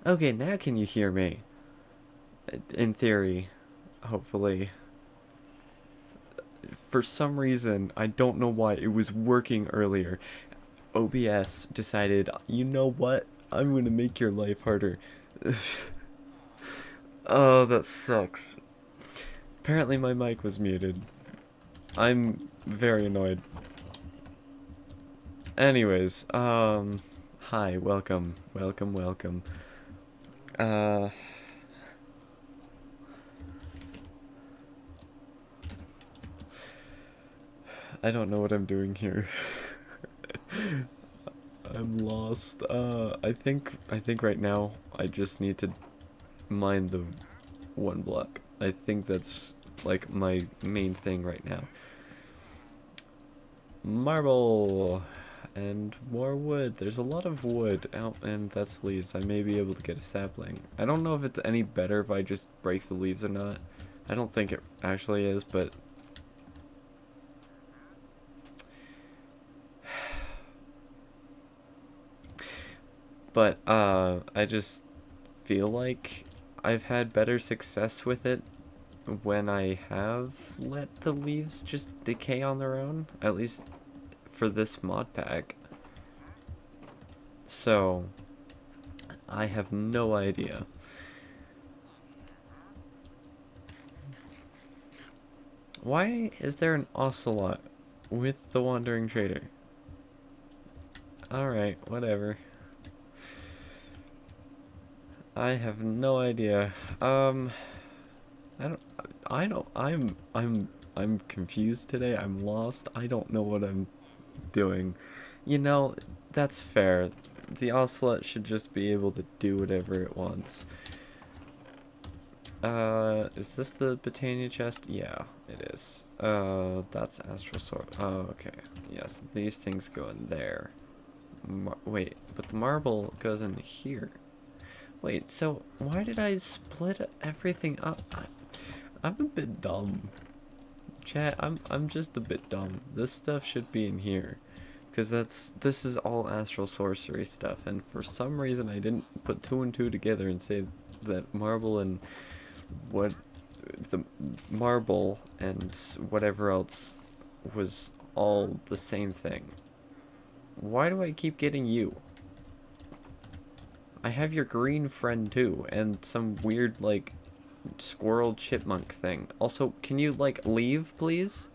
Okay, now can you hear me? In theory, hopefully. For some reason, I don't know why, it was working earlier. OBS decided, you know what? I'm gonna make your life harder. Oh, that sucks. Apparently my mic was muted. I'm very annoyed. Anyways, hi, welcome, welcome, welcome. Uh, I don't know what I'm doing here. I'm lost. I think right now I just need to mine the one block. I think that's like my main thing right now. Marble and more wood. There's a lot of wood out, and that's leaves. I may be able to get a sapling. I don't know if it's any better if I just break the leaves or not. I don't think it actually is, but I just feel like I've had better success with it when I have let the leaves just decay on their own, at least for this mod pack. So, I have no idea. Why is there an ocelot with the wandering trader? Alright, whatever. I have no idea. I don't I'm confused today. I'm lost. I don't know what I'm doing. You know, that's fair. The ocelot should just be able to do whatever it wants. Is this the Botania chest? Yeah, it is. That's Astral Sword. Oh, okay. Yes, these things go in there. Wait, but the marble goes in here. Wait, so why did I split everything up? I'm a bit dumb. Chat, I'm just a bit dumb. This stuff should be in here. Because this is all astral sorcery stuff, and for some reason I didn't put two and two together and say that marble and what the marble and whatever else was all the same thing. Why do I keep getting you? I have your green friend too, and some weird like squirrel chipmunk thing. Also, can you like leave, please?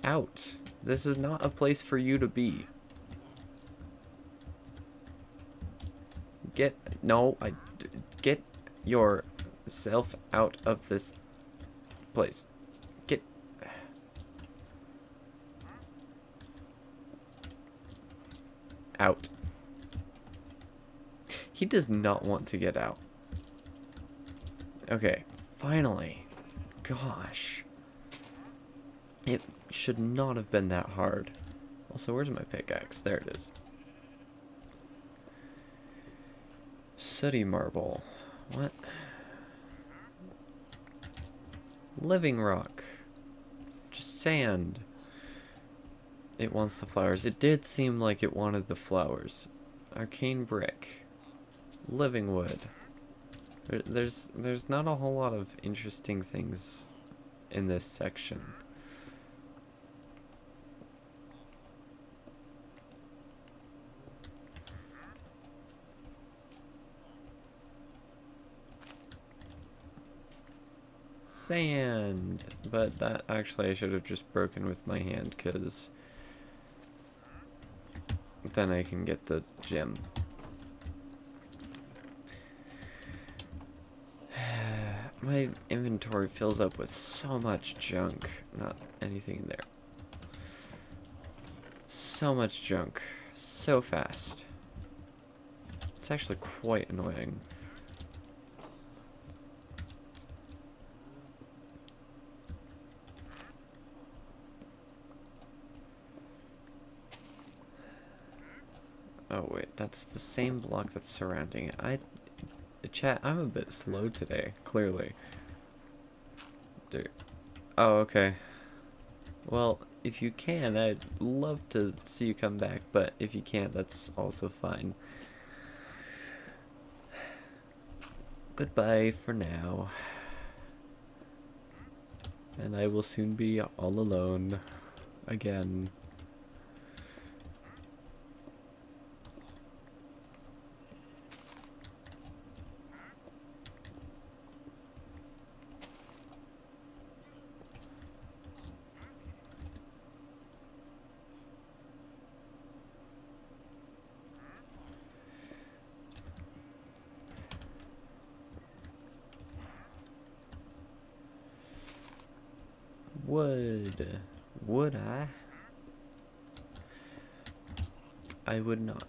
Out. This is not a place for you to be. Get yourself out of this place. Get out. He does not want to get out. Okay, finally. Gosh. It should not have been that hard. Also, where's my pickaxe? There it is. Sooty marble. What? Living rock. Just sand. It wants the flowers. It did seem like it wanted the flowers. Arcane brick. Living wood. There's not a whole lot of interesting things in this section. Sand! But that actually I should have just broken with my hand, because then I can get the gem. My inventory fills up with so much junk. Not anything in there. So much junk. So fast. It's actually quite annoying. Oh wait, that's the same block that's surrounding it. Chat, I'm a bit slow today, clearly. Dude. Oh, okay. Well, if you can, I'd love to see you come back, but if you can't, that's also fine. goodbye for now. And I will soon be all alone again. Would I? I would not.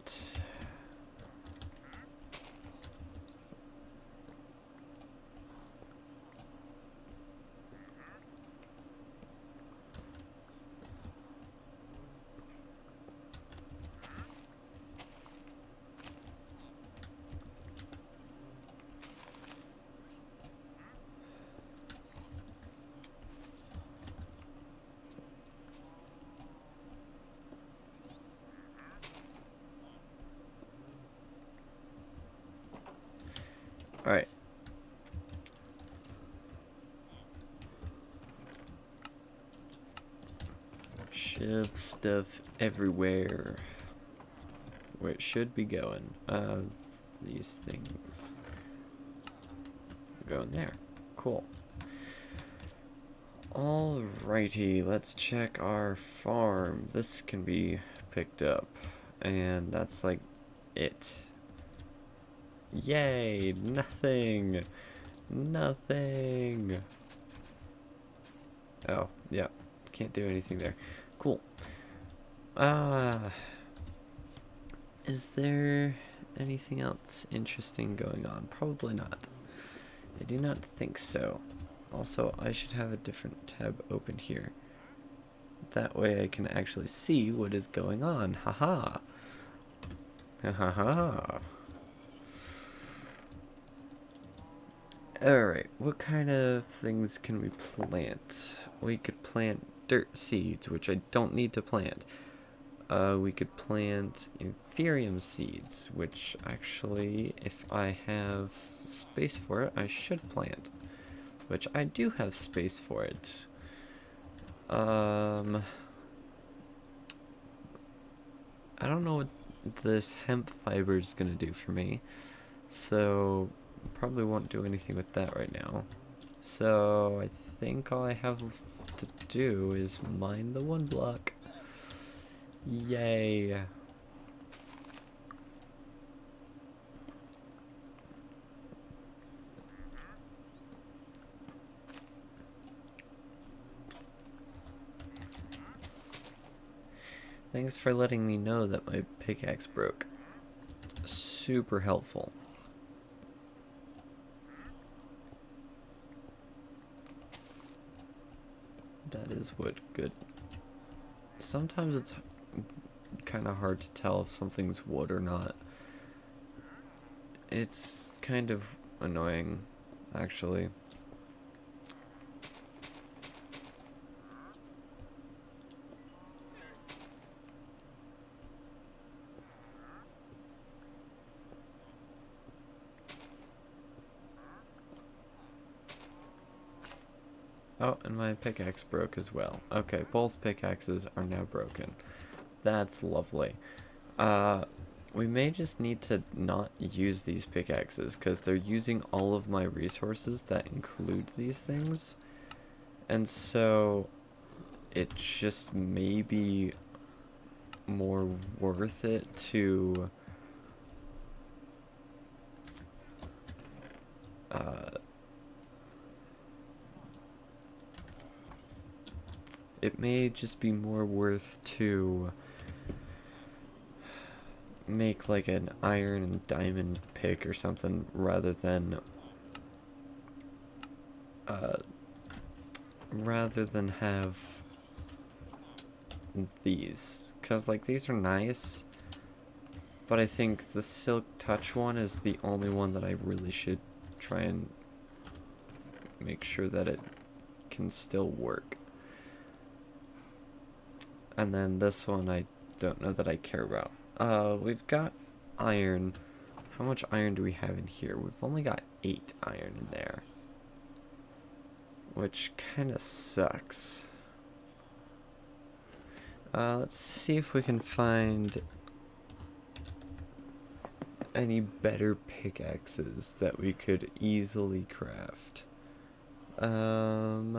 Alright. Shove stuff everywhere. Where it should be going. These things. Going there. Cool. Alrighty, let's check our farm. This can be picked up. And that's like it. Yay! Nothing! Nothing! Oh, yeah. Can't do anything there. Cool. Is there anything else interesting going on? Probably not. I do not think so. Also, I should have a different tab open here. That way I can actually see what is going on. Haha. Haha. Alright, what kind of things can we plant? We could plant dirt seeds, which I don't need to plant. We could plant Inferium seeds, which actually, if I have space for it, I should plant. Which I do have space for it. I don't know what this hemp fiber is gonna do for me, so probably won't do anything with that right now. So I think all I have to do is mine the 1 block. Yay. Thanks for letting me know that my pickaxe broke. Super helpful. That is what good. Sometimes it's kind of hard to tell if something's wood or not. It's kind of annoying, actually. Oh, and my pickaxe broke as well. Okay, both pickaxes are now broken. That's lovely. We may just need to not use these pickaxes, because they're using all of my resources that include these things. And so, it just may be more worth it to... it may just be more worth to make like an iron and diamond pick or something rather than have these, because like these are nice, but I think the silk touch one is the only one that I really should try and make sure that it can still work. And then this one I don't know that I care about. We've got iron. How How much iron do we have in here? We've only got 8 iron in there, which kind of sucks. Let's see if we can find any better pickaxes that we could easily craft. Oh,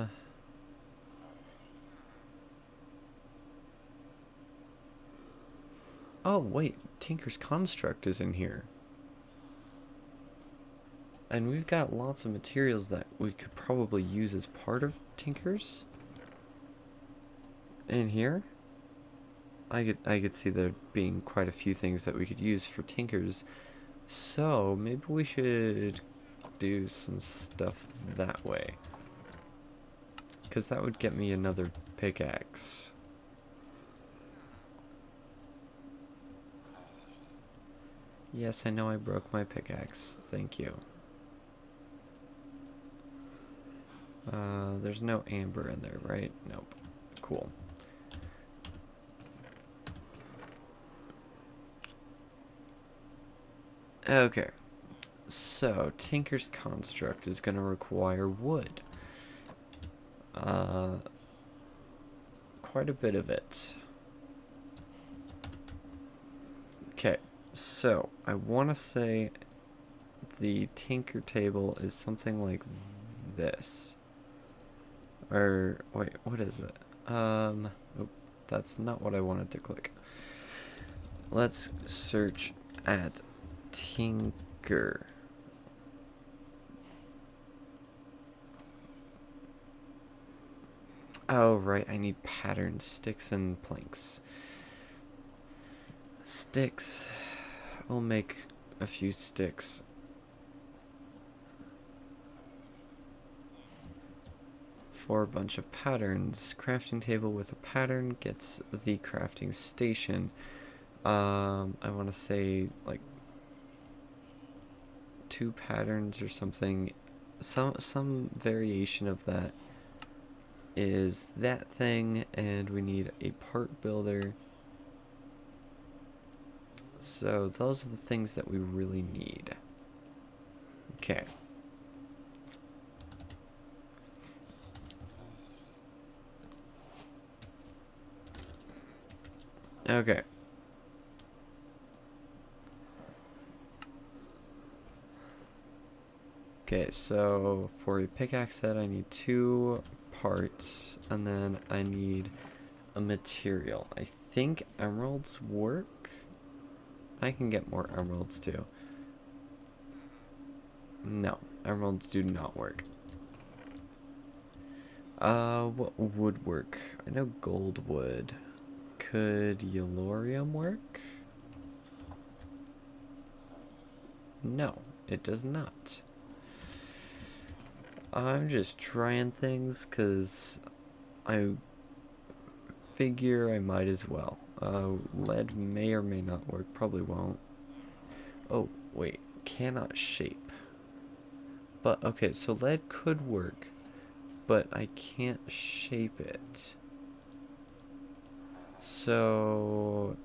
wait, Tinker's Construct is in here. And we've got lots of materials that we could probably use as part of Tinker's. In here? I could see there being quite a few things that we could use for Tinker's. So, maybe we should do some stuff that way. Because that would get me another pickaxe. Yes, I know I broke my pickaxe. Thank you. There's no amber in there, right? Nope. Cool. Okay. So, Tinker's Construct is going to require wood. Quite a bit of it. Okay. So, I want to say the Tinker table is something like this. Or, wait, what is it? Oh, that's not what I wanted to click. Let's search at Tinker. Oh, right, I need patterns, sticks, and planks. Sticks. We'll make a few sticks. For a bunch of patterns. Crafting table with a pattern gets the crafting station. I want to say like 2 patterns or something. Some variation of that is that thing, and we need a part builder. So those are the things that we really need. Okay. Okay. Okay, so for a pickaxe set, I need 2 parts, and then I need a material. I think emeralds work. I can get more emeralds too. No, emeralds do not work. What would work? I know gold would. Could yellorium work? No, it does not. I'm just trying things because I figure I might as well. Lead may or may not work, probably won't. Oh, wait, cannot shape. But, okay, so lead could work, but I can't shape it. So,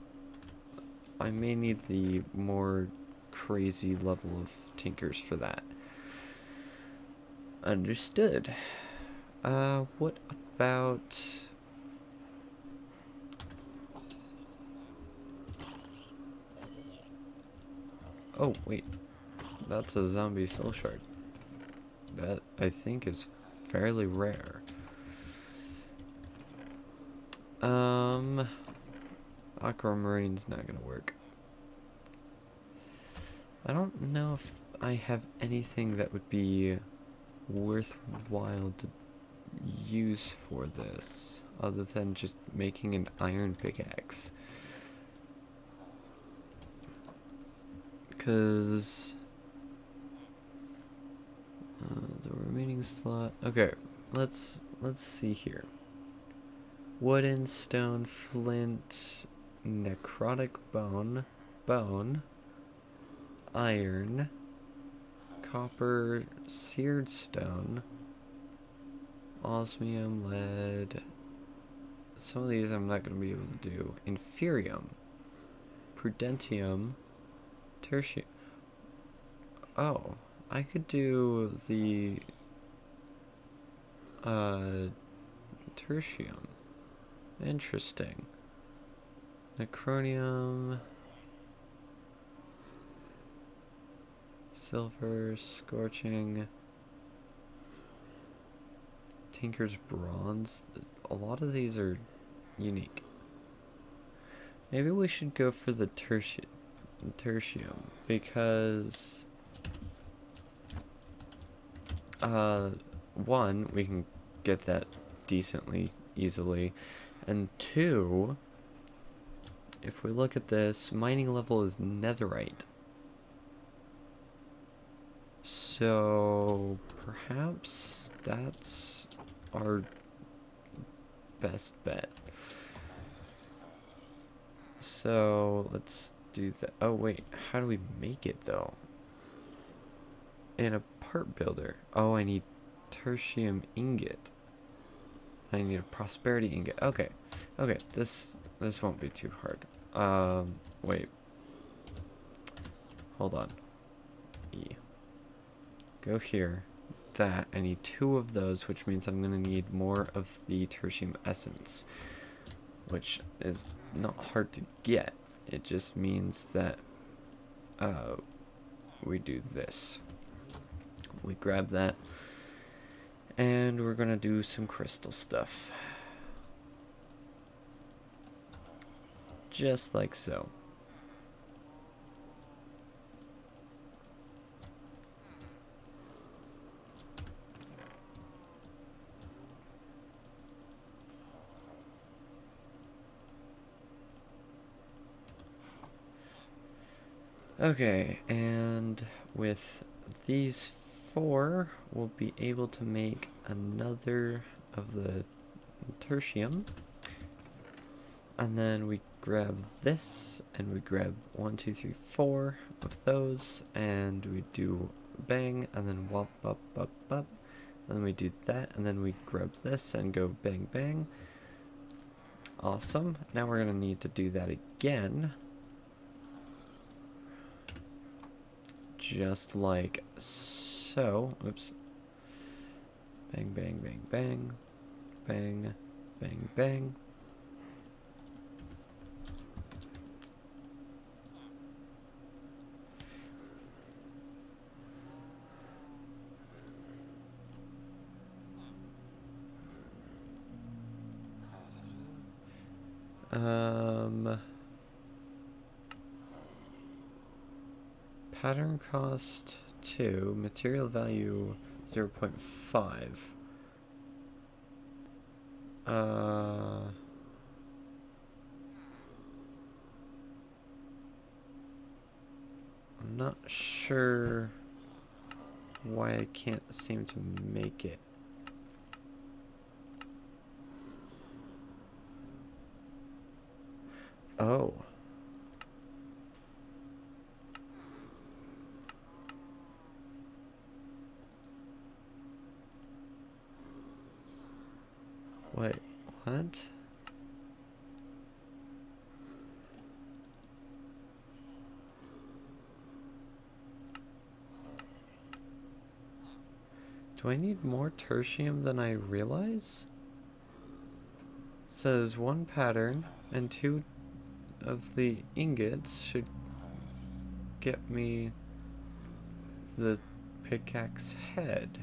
I may need the more crazy level of tinkers for that. Understood. What about... Oh, wait. That's a zombie soul shard. That, I think, is fairly rare. Aquamarine's not gonna work. I don't know if I have anything that would be worthwhile to use for this, other than just making an iron pickaxe. Because the remaining slot. Okay, let's see here. Wooden, stone, flint, necrotic bone, iron, copper, seared stone, osmium, lead. Some of these I'm not going to be able to do. Inferium, prudentium, tertium. Oh, I could do the tertium. Interesting. Necronium, silver, scorching, Tinker's bronze. A lot of these are unique. Maybe we should go for the tertium because one, we can get that decently easily, and two, if we look at this, mining level is netherite. So perhaps that's our best bet. So let's do that. Oh wait, how do we make it though? In a part builder. Oh, I need tertium ingot. I need a prosperity ingot. Okay. Okay, this won't be too hard. Wait. Hold on. E. Go here. That. I need 2 of those, which means I'm gonna need more of the tertium essence, which is not hard to get. It just means that we do this. We grab that, and we're gonna do some crystal stuff. Just like so. Okay, and with these 4, we'll be able to make another of the tertium. And then we grab this, and we grab 1, 2, 3, 4 of those, and we do bang, and then wop, up, up, up. Then we do that, and then we grab this and go bang, bang. Awesome. Now we're gonna need to do that again. Just like so. Oops. Bang, bang, bang, bang. Bang, bang, bang. Pattern cost 2, material value 0.5. I'm not sure why I can't seem to make it. Oh. Wait, what? Do I need more tertium than I realize? It says 1 pattern and 2 of the ingots should get me the pickaxe head.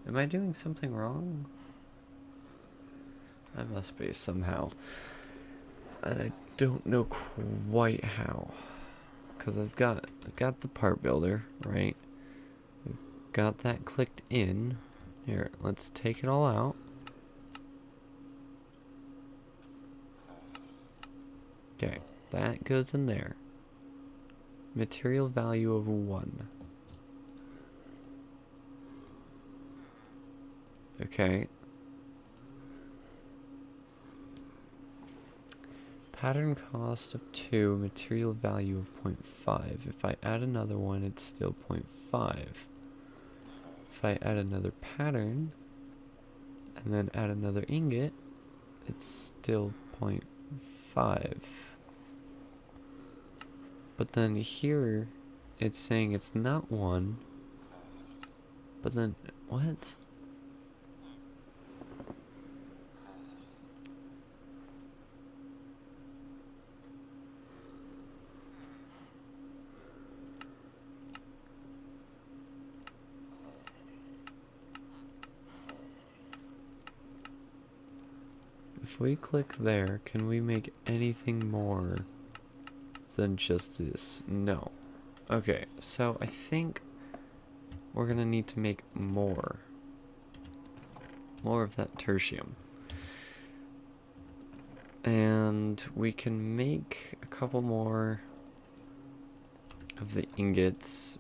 Am I doing something wrong? I must be somehow. And I don't know quite how. Cause I've got the part builder, right? We've got that clicked in. Here, let's take it all out. Okay, that goes in there. Material value of 1. Okay. Pattern cost of 2, material value of 0.5. If I add another one, it's still 0.5. If I add another pattern, and then add another ingot, it's still 0.5. But then here, it's saying it's not 1. But then, what? If we click there, can we make anything more than just this? No. Okay, so I think we're gonna need to make more. More of that tertium. And we can make a couple more of the ingots.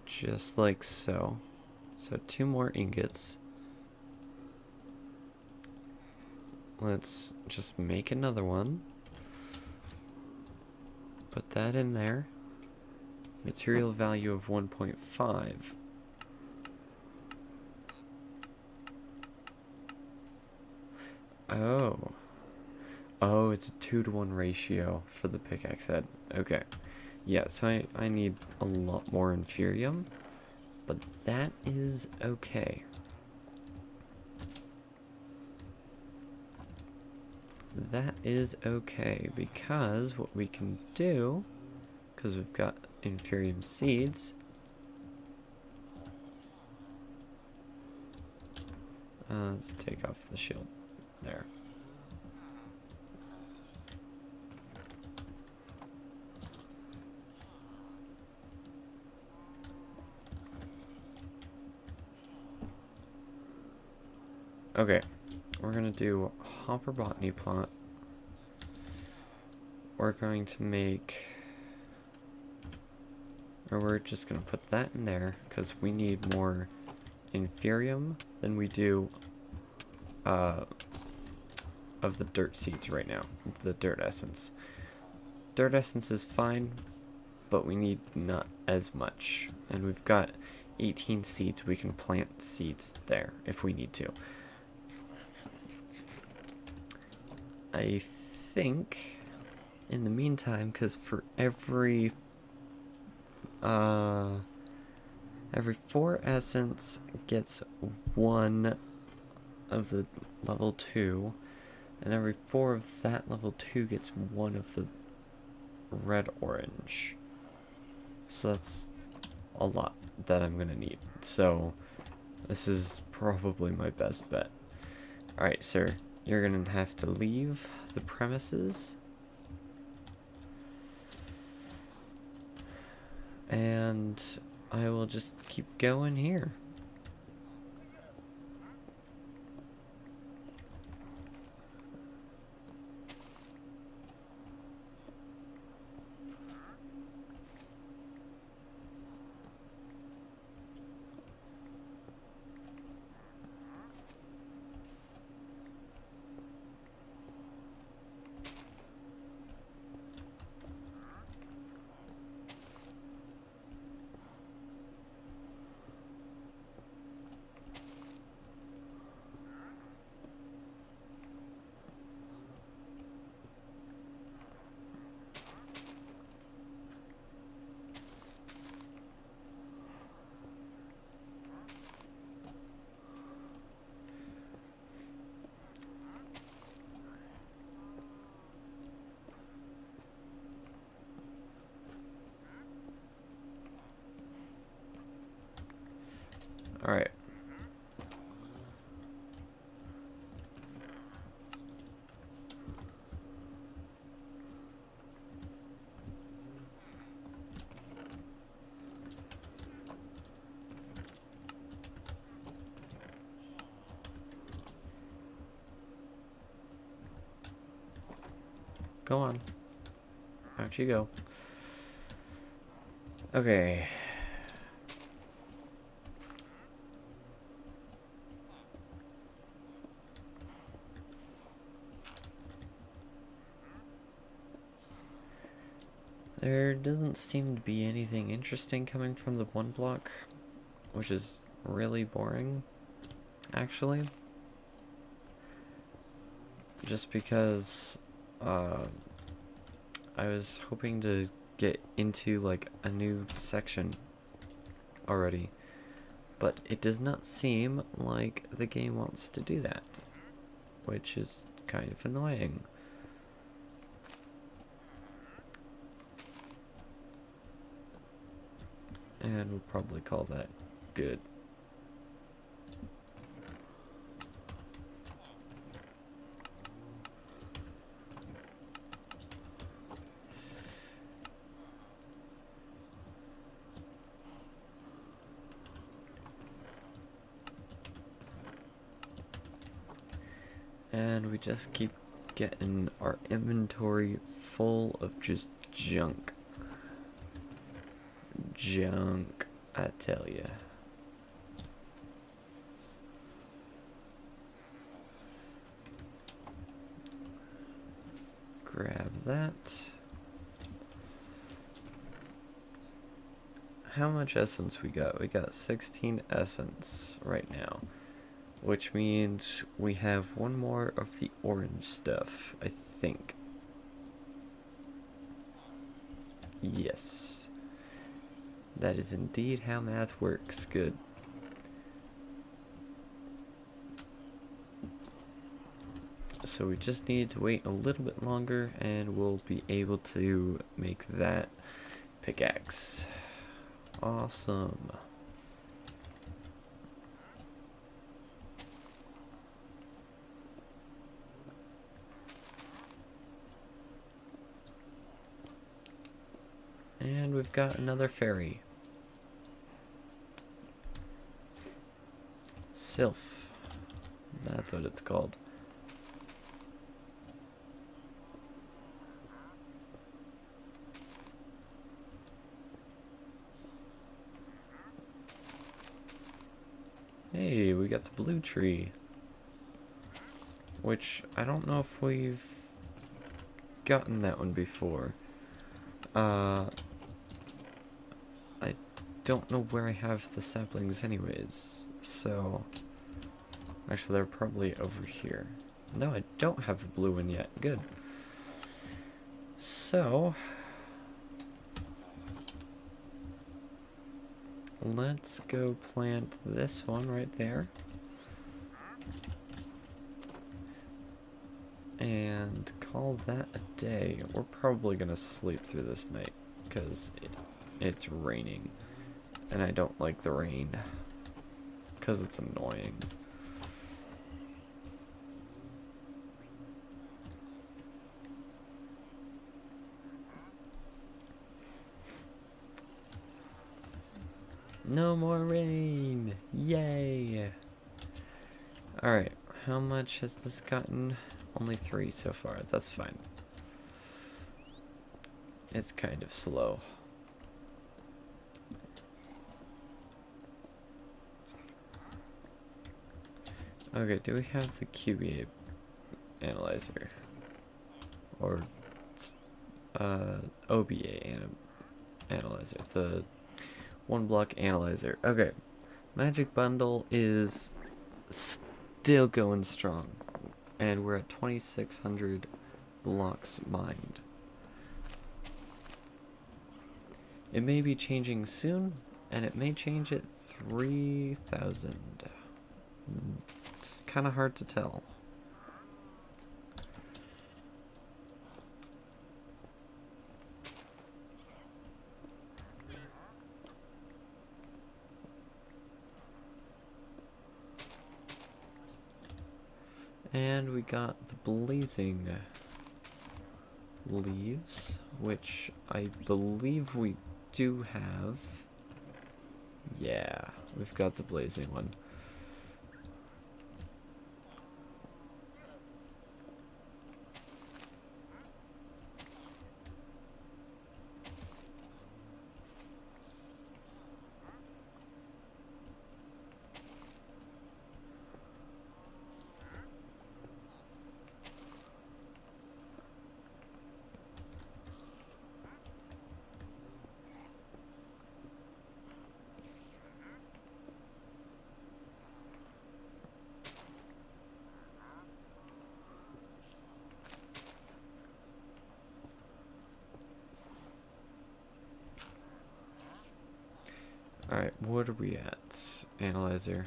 Just like so. So 2 more ingots. Let's just make another one. Put that in there. Material value of 1.5. Oh. Oh, it's a 2-to-1 ratio for the pickaxe head. Okay. Yeah, so I need a lot more inferium. But that is okay. That is okay, because what we can do, because we've got inferium seeds, let's take off the shield there. Okay, we're gonna do hopper botany plot. We're going to make, or we're just gonna put that in there because we need more inferium than we do of the dirt seeds right now, the dirt essence. Dirt essence is fine, but we need not as much. And we've got 18 seeds. We can plant seeds there if we need to. I think in the meantime, because for every 4 essence gets 1 of the level 2, and every 4 of that level 2 gets 1 of the red orange. So that's a lot that I'm gonna need. So this is probably my best bet. Alright, sir, you're gonna have to leave the premises. And I will just keep going here. Alright. Go on. Out you go. Okay. There doesn't seem to be anything interesting coming from the 1 block, which is really boring, actually. Just because I was hoping to get into like a new section already, but it does not seem like the game wants to do that, which is kind of annoying. And we'll probably call that good. And we just keep getting our inventory full of just junk. Junk, I tell ya. Grab that. How much essence we got? We got 16 essence right now, which means we have one more of the orange stuff, I think. Yes. That is indeed how math works. Good. So we just need to wait a little bit longer and we'll be able to make that pickaxe. Awesome. And we've got another fairy. Sylph. That's what it's called. Hey, we got the blue tree. Which, I don't know if we've gotten that one before. I don't know where I have the saplings anyways, so... Actually, they're probably over here. No, I don't have the blue one yet. Good. So... let's go plant this one right there. And call that a day. We're probably gonna sleep through this night, because it's raining. And I don't like the rain, because it's annoying. No more rain! Yay! Alright, how much has this gotten? Only 3 so far, that's fine. It's kind of slow. Okay, do we have the QBA analyzer? Or OBA analyzer, the one block analyzer. Okay, magic bundle is still going strong, and we're at 2,600 blocks mined. It may be changing soon, and it may change at 3,000. It's kind of hard to tell. And we got the blazing leaves, which I believe we do have. Yeah, we've got the blazing one. Alright, what are we at, Analyzer?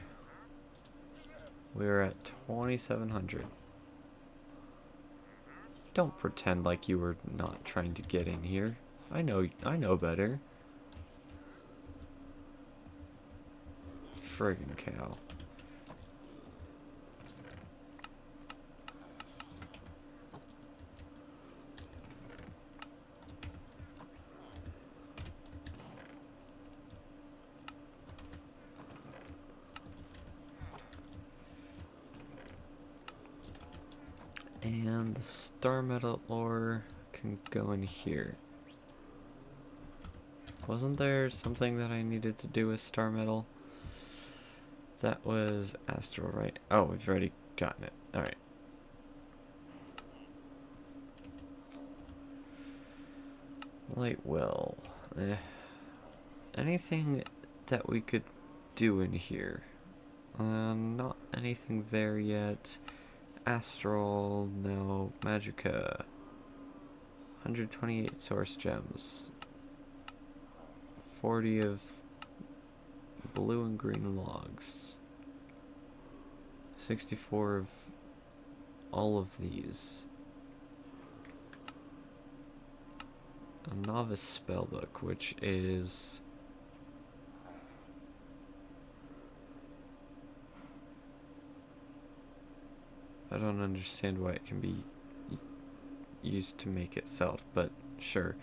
We're at 2,700. Don't pretend like you were not trying to get in here. I know better. Friggin' cow. And the star metal ore can go in here. Wasn't there something that I needed to do with star metal? That was astral, right? Oh, we've already gotten it. Alright. Light well. Anything that we could do in here? Not anything there yet. Astral, no. Magica. 128 source gems. 40 of blue and green logs. 64 of all of these. A novice spellbook, which is I don't understand why it can be used to make itself, but sure.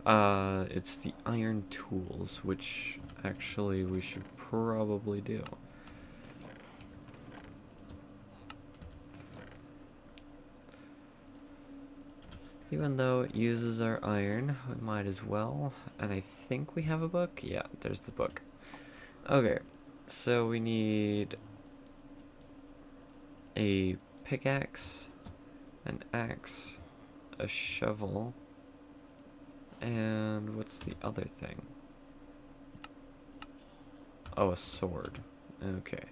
It's the iron tools, which actually we should probably do. Even though it uses our iron, we might as well. And I think we have a book? Yeah, there's the book. Okay, so we need a pickaxe, an axe, a shovel, and what's the other thing? Oh, a sword. Okay.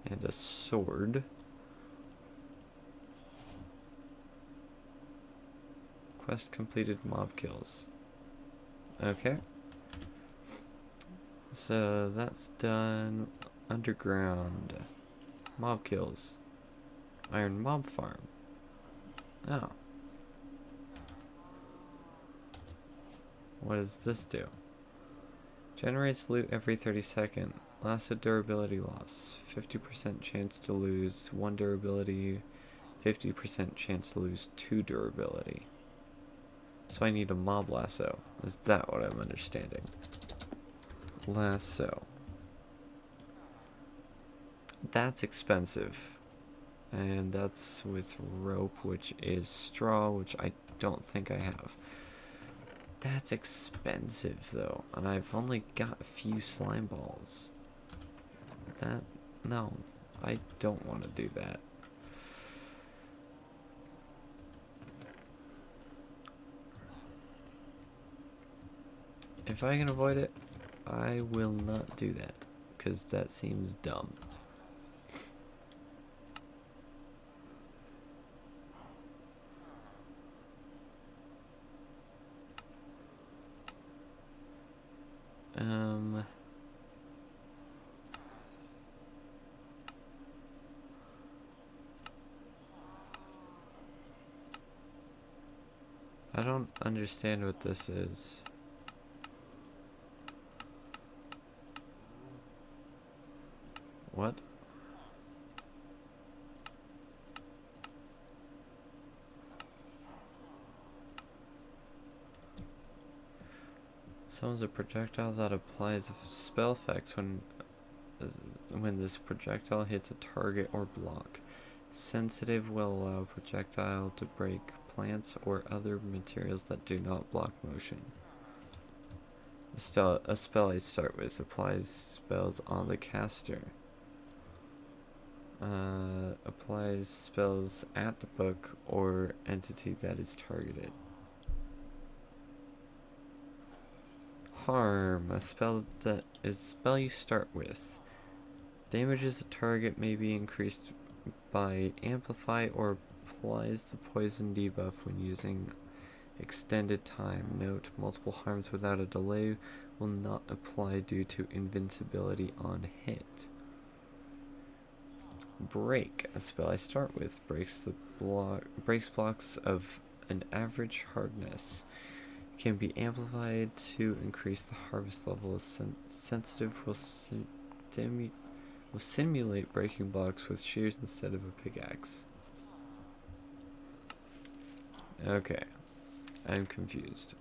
And a sword. Quest completed, mob kills. Okay. So that's done. Underground. Mob kills. Iron mob farm. Oh. What does this do? Generates loot every 30 seconds. Lasted durability loss. 50% chance to lose 1 durability. 50% chance to lose 2 durability. So I need a mob lasso. Is that what I'm understanding? Lasso. That's expensive. And that's with rope, which is straw, which I don't think I have. That's expensive, though. And I've only got a few slime balls. No. I don't want to do that. If I can avoid it, I will not do that. Because that seems dumb. I don't understand what this is. What? Summons a projectile that applies spell effects when this projectile hits a target or block. Sensitive will allow projectile to break plants or other materials that do not block motion. A spell I start with applies spells on the caster. Applies spells at the book or entity that is targeted. Harm, a spell you start with. Damages a target may be increased by amplify or applies the poison debuff when using extended time. Note, multiple harms without a delay will not apply due to invincibility on hit. Break, a spell I start with, breaks blocks of an average hardness. Can be amplified to increase the harvest level. Sensitive will simulate breaking blocks with shears instead of a pickaxe. Okay, I'm confused.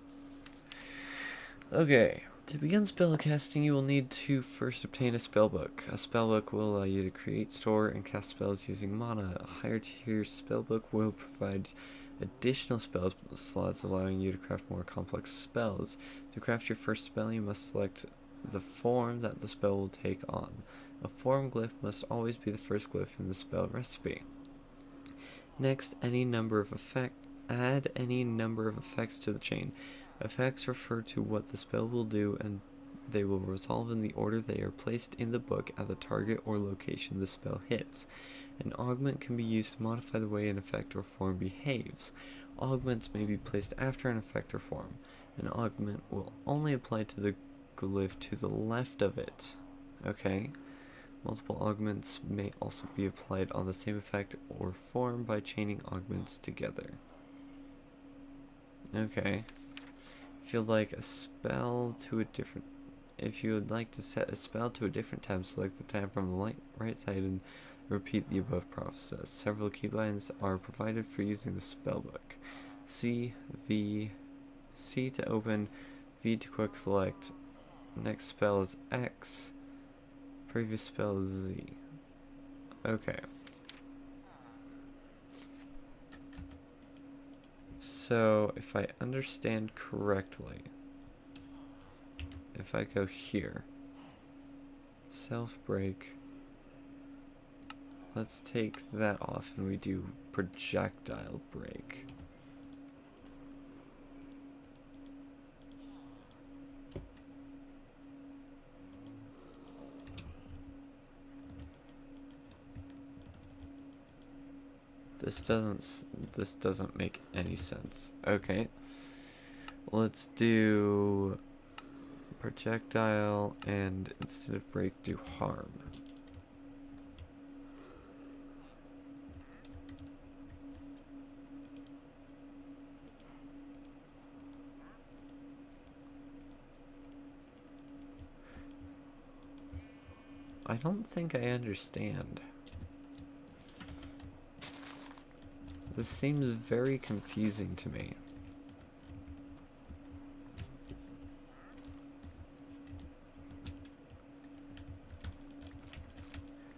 Okay, to begin spellcasting, you will need to first obtain a spellbook. A spellbook will allow you to create, store, and cast spells using mana. A higher tier spellbook will provide additional spell slots, allowing you to craft more complex spells. To craft your first spell, you must select the form that the spell will take on. A form glyph must always be the first glyph in the spell recipe. Next, add any number of effects to the chain. Effects refer to what the spell will do, and they will resolve in the order they are placed in the book at the target or location the spell hits. An augment can be used to modify the way an effect or form behaves. Augments may be placed after an effect or form. An augment will only apply to the glyph to the left of it. Okay? Multiple augments may also be applied on the same effect or form by chaining augments together. Okay. If you'd like a spell to a different... If you would like to set a spell to a different tab, select the tab from the right side and repeat the above process. Several keybinds are provided for using the spellbook. C, V, C to open, V to quick select. Next spell is X. Previous spell is Z. Okay. So, if I understand correctly, if I go here, self-break, let's take that off and we do projectile break. This doesn't make any sense. Okay. Let's do projectile and instead of break do harm. I don't think I understand. This seems very confusing to me.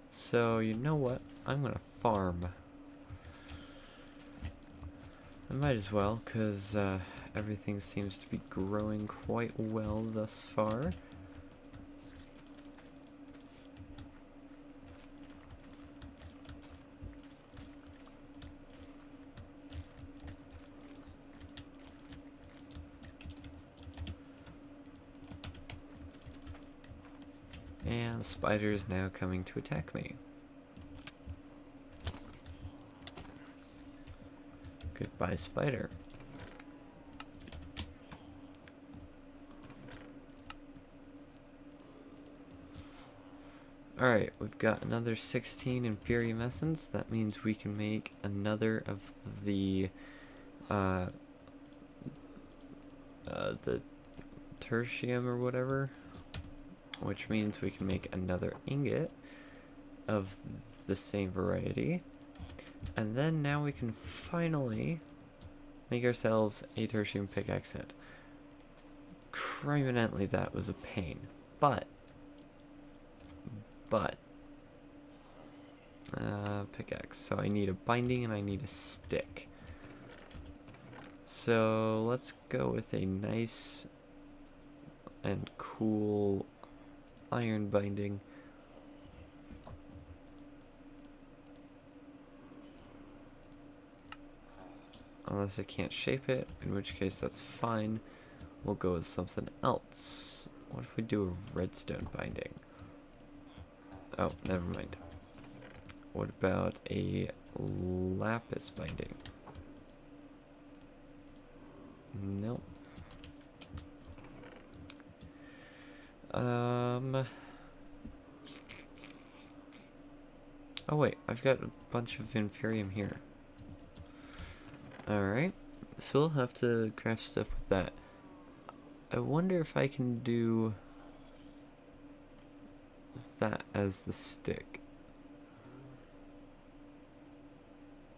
So, you know what? I'm gonna farm. I might as well, because everything seems to be growing quite well thus far. And the spider is now coming to attack me. Goodbye, spider. Alright, we've got another 16 Inferium Essence. That means we can make another of the tertium or whatever, which means we can make another ingot of the same variety. And then now we can finally make ourselves a tertium pickaxe head. Criminally, that was a pain. But pickaxe. So I need a binding and I need a stick. So let's go with a nice and cool iron binding. Unless I can't shape it, in which case that's fine. We'll go with something else. What if we do a redstone binding? Oh, never mind. What about a lapis binding? Nope. Oh wait, I've got a bunch of inferium here. Alright, so we'll have to craft stuff with that. I wonder if I can do that as the stick.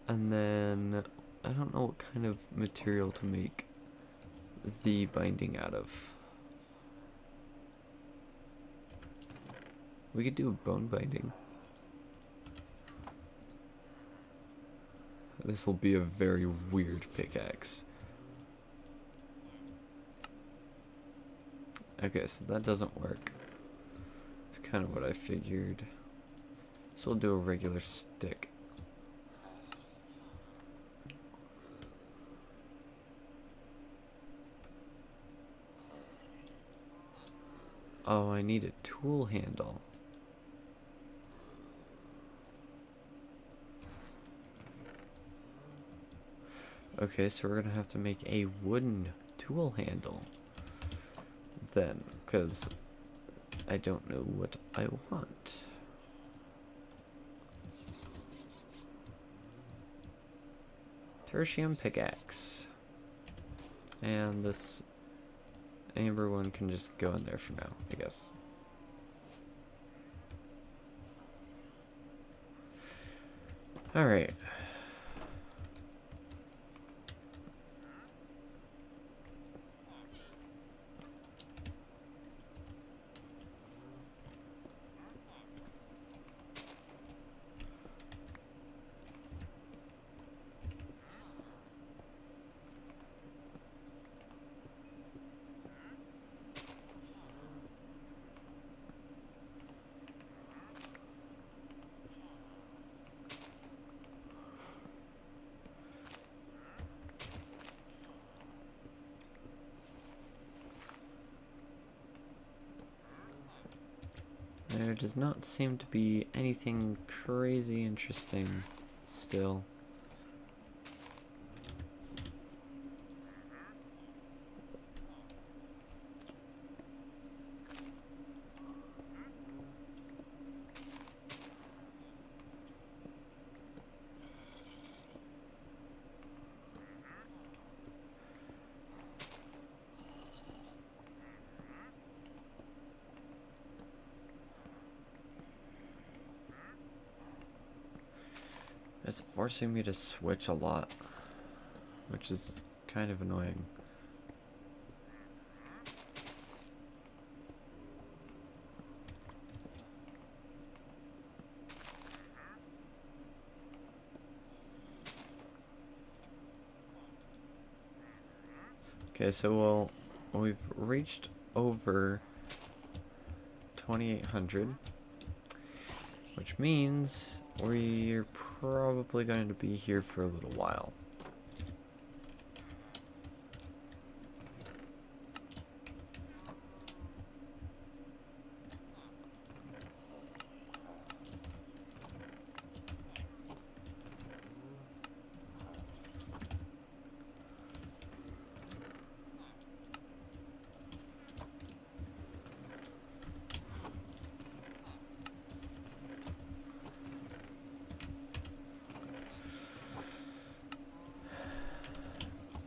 And then, I don't know what kind of material to make the binding out of. We could do a bone binding. This will be a very weird pickaxe. Okay, so that doesn't work. It's kind of what I figured. So we'll do a regular stick. Oh, I need a tool handle. Okay, so we're gonna have to make a wooden tool handle then, because I don't know what I want. Tertium pickaxe. And this amber one can just go in there for now, I guess. Alright. There does not seem to be anything crazy interesting still. It's forcing me to switch a lot, which is kind of annoying. Okay, so we've reached over 2,800, which means we're probably going to be here for a little while.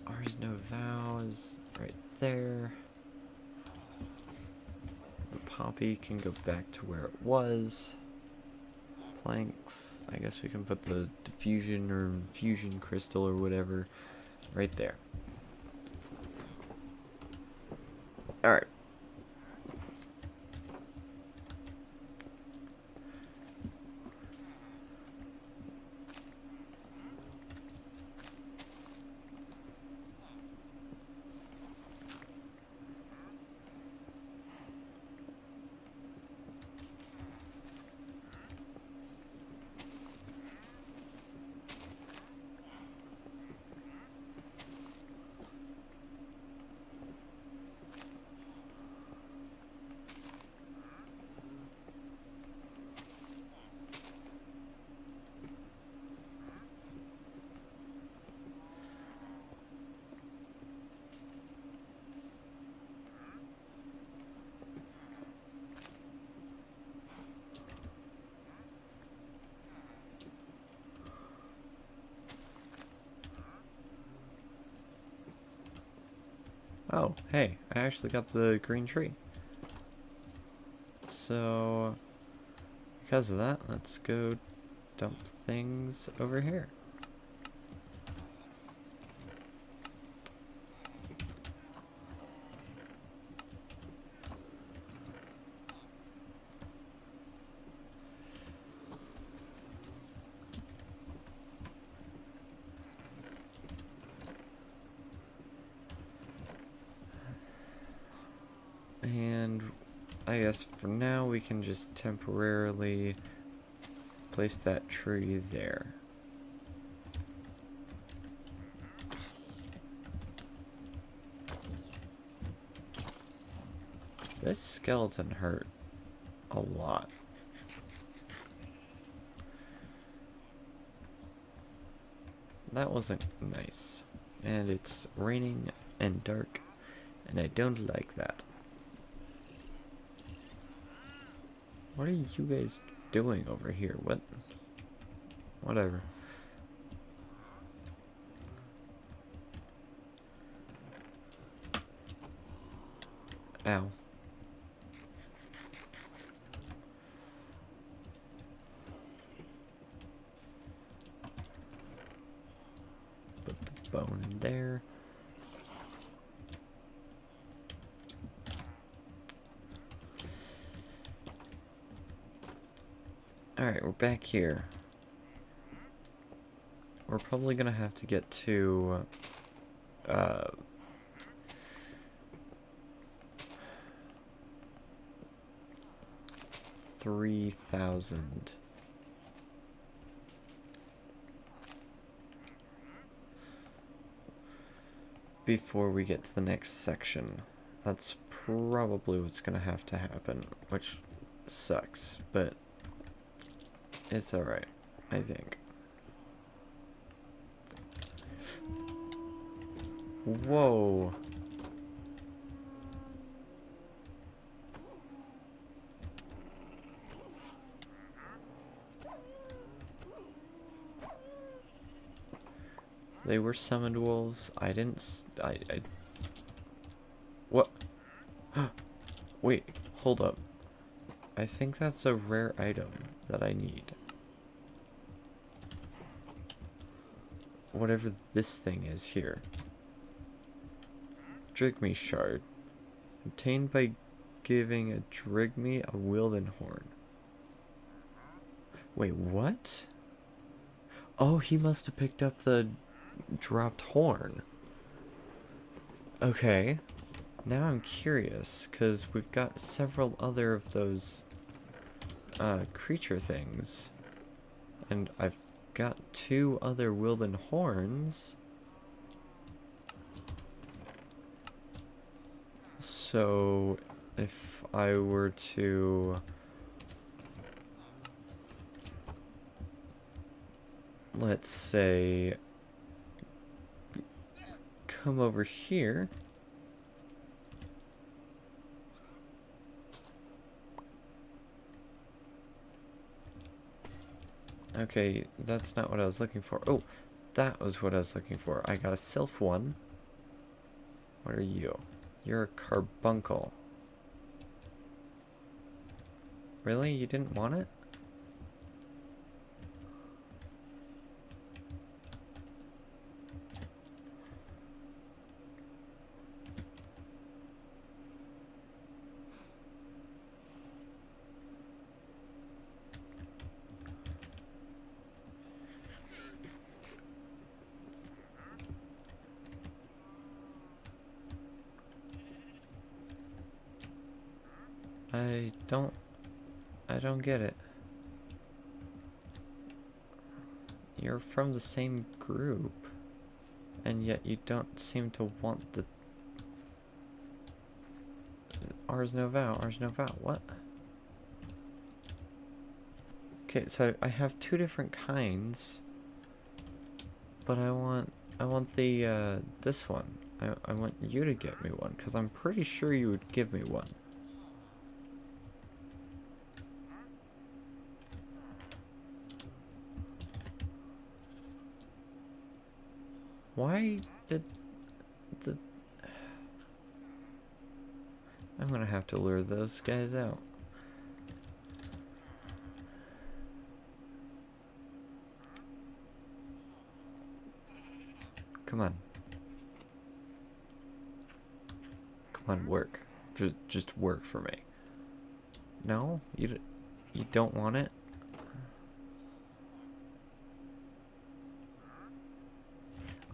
Ours no vows, right there. The poppy can go back to where it was. Planks, I guess we can put the diffusion or fusion crystal or whatever right there. Alright. Oh, hey, I actually got the green tree. So, because of that, let's go dump things over here. And I guess for now we can just temporarily place that tree there. This skeleton hurt a lot. That wasn't nice. And it's raining and dark, and I don't like that. What are you guys doing over here? What? Whatever. Ow. Put the bone in there. Alright, we're back here. We're probably gonna have to get to 3,000 before we get to the next section. That's probably what's gonna have to happen, which sucks, but it's alright, I think. Whoa. They were summoned wolves. I didn't. What? Wait, hold up. I think that's a rare item that I need. Whatever this thing is here. Drigme shard. Obtained by giving a Drigme a Wilden horn. Wait, what? Oh, he must have picked up the dropped horn. Okay. Now I'm curious, because we've got several other of those creature things. And I've got 2 other Wilden horns. So if I were to, let's say, come over here. Okay, that's not what I was looking for. Oh, that was what I was looking for. I got a Sylph one. What are you? You're a carbuncle. Really? You didn't want it? I don't get it. You're from the same group, and yet you don't seem to want the Ars Nova, what? Okay, so I have 2 different kinds, but I want the this one. I want you to get me one, because I'm pretty sure you would give me one. Why did the... I'm gonna have to lure those guys out. Come on. Come on, work. Just work for me. No? You don't want it?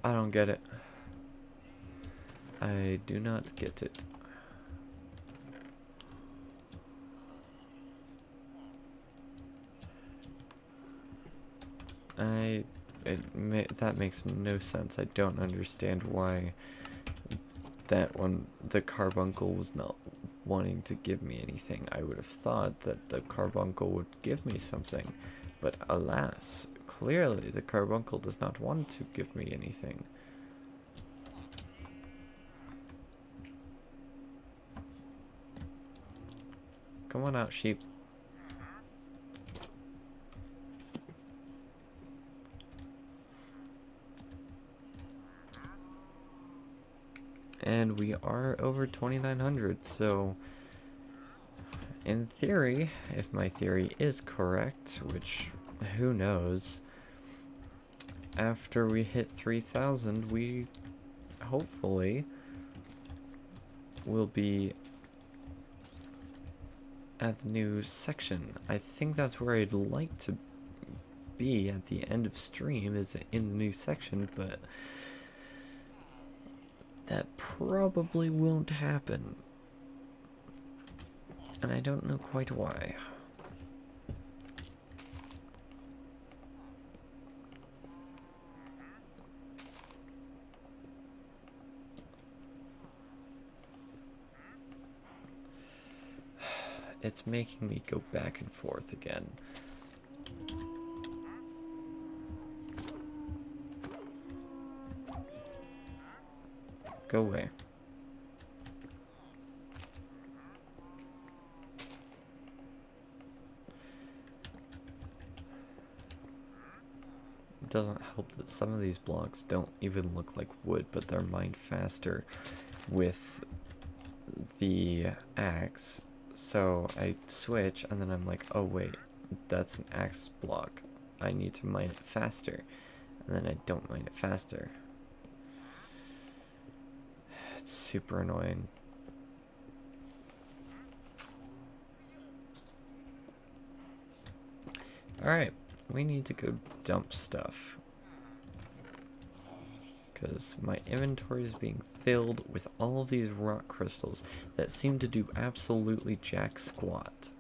I don't get it. I do not get it. That makes no sense. I don't understand why that one, the carbuncle, was not wanting to give me anything. I would have thought that the carbuncle would give me something, but alas, clearly the carbuncle does not want to give me anything. Come on out, sheep. And we are over 2,900, so in theory, if my theory is correct, which who knows, after we hit 3,000, we hopefully will be at the new section. I think that's where I'd like to be at the end of stream, is in the new section, but that probably won't happen. And I don't know quite why. It's making me go back and forth again. Go away. It doesn't help that some of these blocks don't even look like wood, but they're mined faster with the axe. So I switch, and then I'm like, oh wait, that's an axe block. I need to mine it faster. And then I don't mine it faster. It's super annoying. Alright, we need to go dump stuff. Because my inventory is being filled with all of these rock crystals that seem to do absolutely jack squat.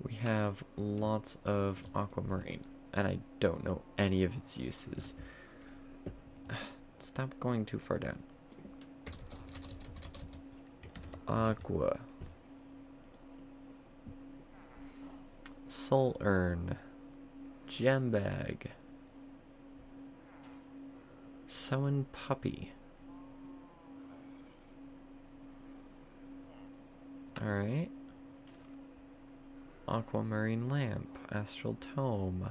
We have lots of aquamarine, and I don't know any of its uses. Stop going too far down. Aqua. Soul urn. Gem bag. Summon puppy. Alright. Aquamarine lamp. Astral tome.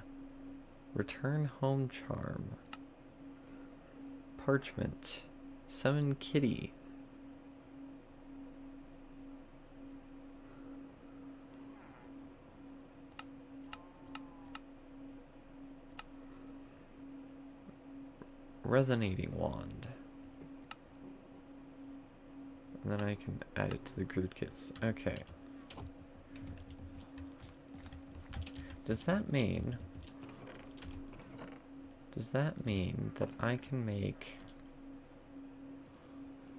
Return home charm. Parchment. Summon kitty. Resonating wand. And then I can add it to the crude kits. Okay. Does that mean that I can make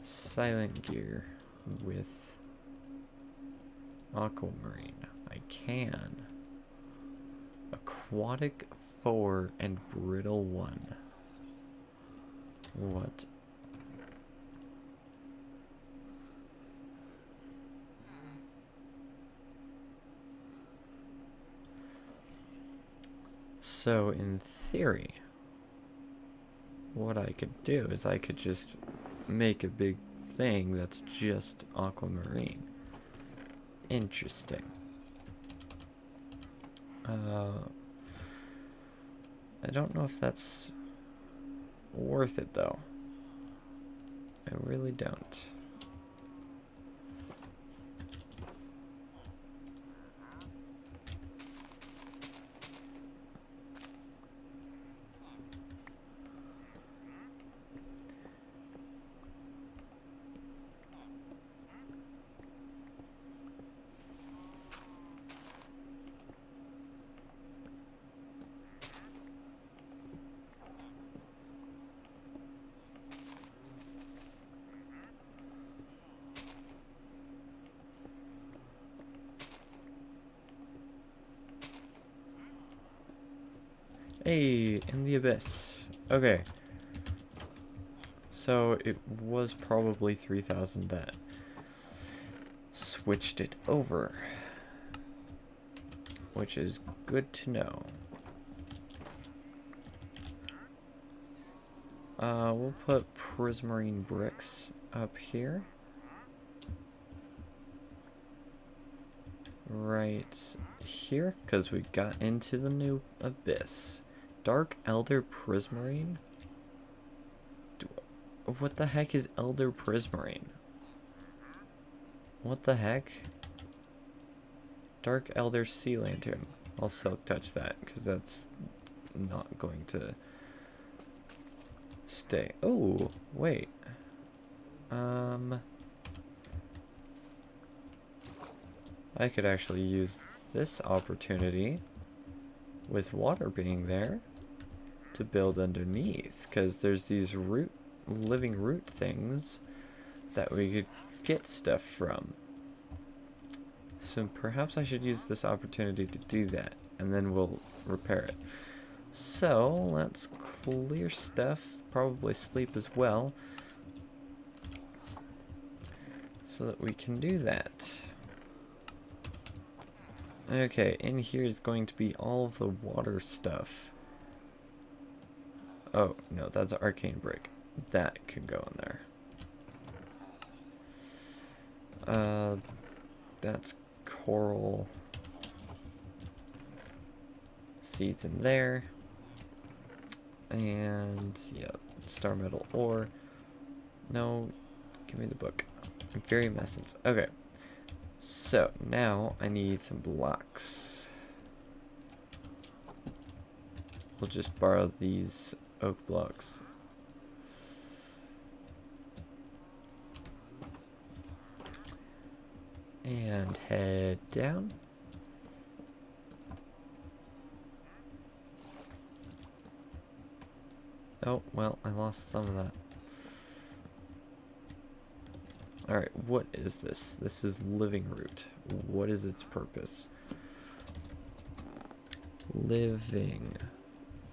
silent gear with aquamarine? I can. Aquatic 4 and brittle 1. What? So, in theory, what I could do is I could just make a big thing that's just aquamarine. Interesting. I don't know if that's worth it though. I really don't. Hey, in the abyss. Okay. So it was probably 3,000 that switched it over, which is good to know. We'll put prismarine bricks up here. Right here, because we got into the new abyss. Dark Elder Prismarine? What the heck is Elder Prismarine? What the heck? Dark Elder Sea Lantern. I'll silk touch that, because that's not going to stay. Oh, wait. I could actually use this opportunity, with water being there, to build underneath, because there's these living root things that we could get stuff from. So perhaps I should use this opportunity to do that, and then we'll repair it. So let's clear stuff, probably sleep as well, so that we can do that. Okay, in here is going to be all of the water stuff. Oh, no, that's arcane brick. That can go in there. That's coral seeds in there. And, yeah, star metal ore. No, give me the book. Inferium essence. Okay. So, now I need some blocks. We'll just borrow these oak blocks. And head down. Oh, well, I lost some of that. Alright, what is this? This is living root. What is its purpose? Living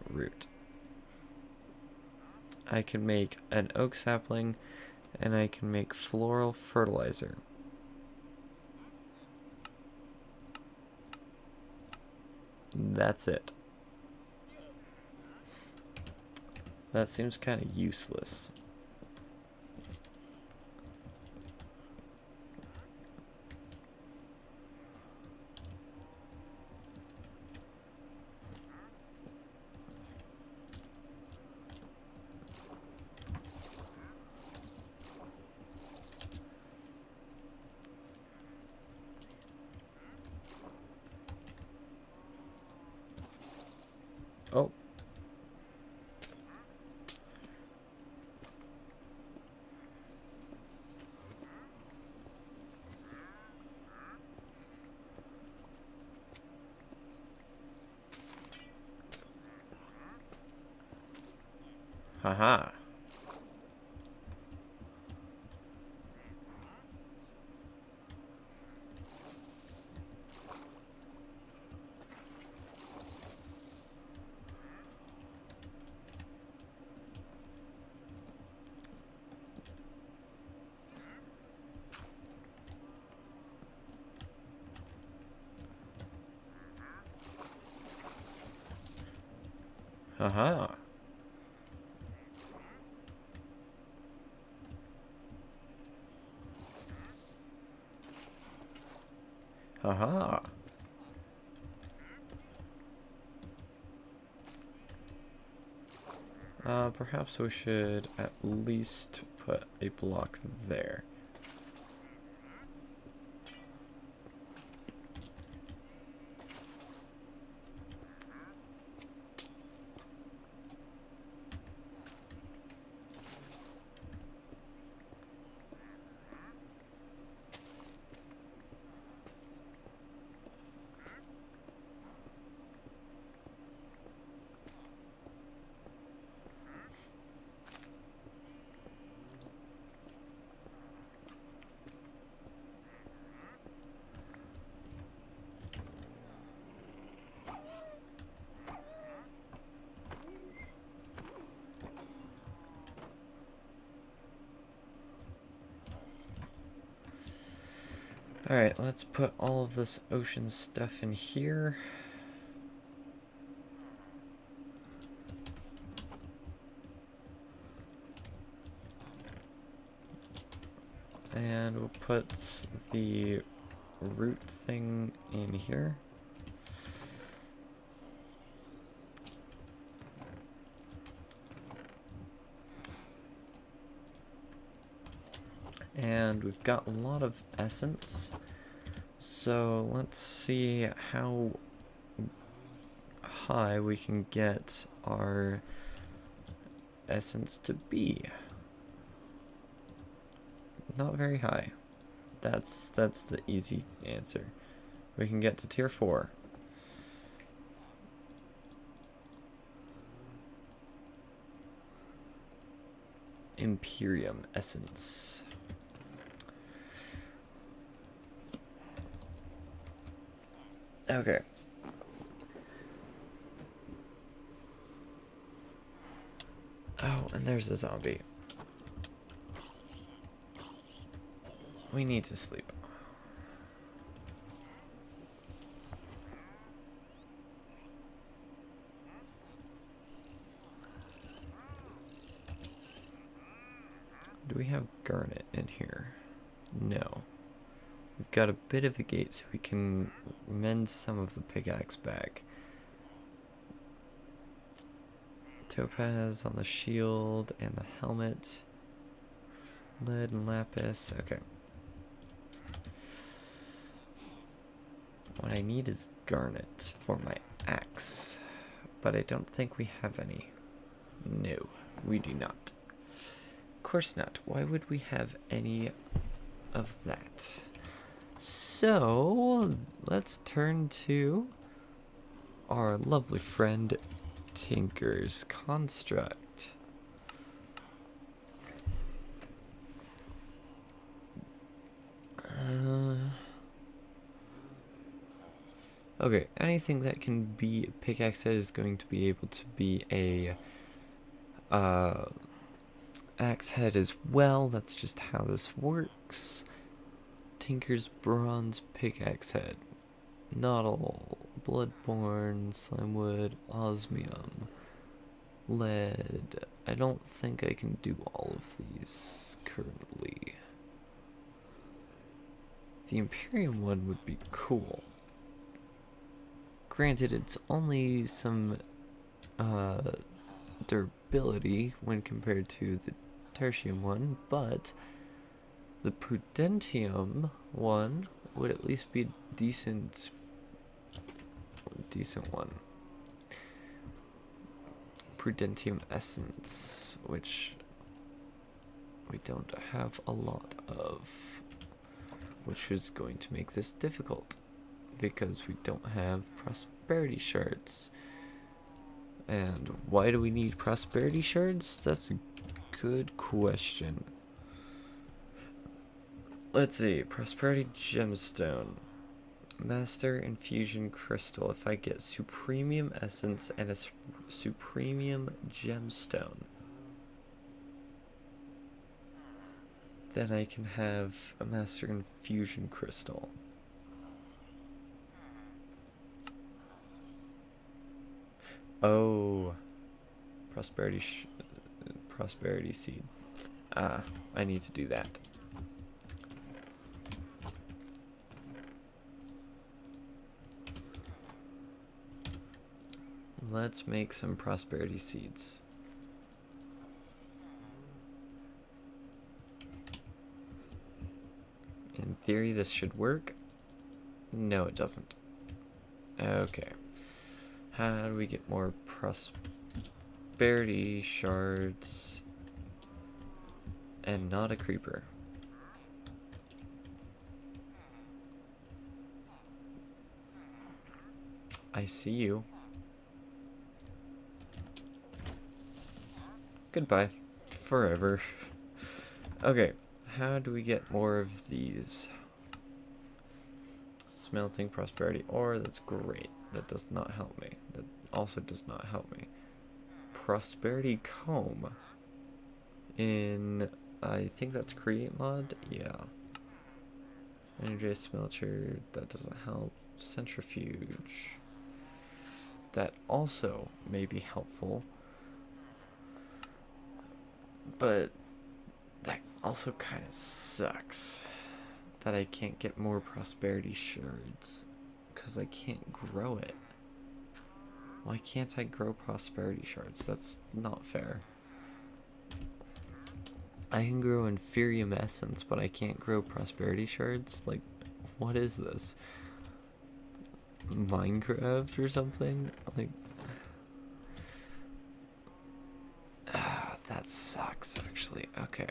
root. I can make an oak sapling, and I can make floral fertilizer. That's it. That seems kind of useless. Oh. Haha. Haha. Haha. Perhaps we should at least put a block there. Alright, let's put all of this ocean stuff in here. And we'll put the root thing in here. And we've got a lot of essence, so let's see how high we can get our essence to be. Not very high. That's the easy answer. We can get to tier 4. Imperium essence. Okay. Oh, and there's a zombie. We need to sleep. Do we have garnet in here? No. We've got a bit of a gate so we can mend some of the pickaxe back. Topaz on the shield and the helmet. Lead and lapis. Okay. What I need is garnet for my axe. But I don't think we have any. No, we do not. Of course not. Why would we have any of that? So, let's turn to our lovely friend Tinker's Construct. Okay, anything that can be pickaxe is going to be able to be a axe head as well. That's just how this works. Tinker's bronze pickaxe head. Not all. Bloodborne, slimewood, osmium, lead. I don't think I can do all of these currently. The Imperium one would be cool. Granted, it's only some durability when compared to the Tertium one, but the Prudentium one would at least be a decent one. Prudentium essence, which we don't have a lot of, which is going to make this difficult because we don't have prosperity shards. And why do we need prosperity shards? That's a good question. Let's see, prosperity gemstone, master infusion crystal. If I get supremium essence and a supremium gemstone, then I can have a master infusion crystal. Oh, prosperity seed. Ah, I need to do that. Let's make some prosperity seeds. In theory, this should work. No, it doesn't. Okay. How do we get more prosperity shards and not a creeper? I see you. Goodbye. Forever. Okay, how do we get more of these? Smelting prosperity ore, that's great. That does not help me. That also does not help me. Prosperity comb. In, I think that's create mod? Yeah. Energy smelter, that doesn't help. Centrifuge. That also may be helpful. But that also kind of sucks that I can't get more prosperity shards because I can't grow it. Why can't I grow prosperity shards? That's not fair. I can grow inferium essence, but I can't grow prosperity shards? Like, what is this? Minecraft or something? Like, that sucks, actually. Okay.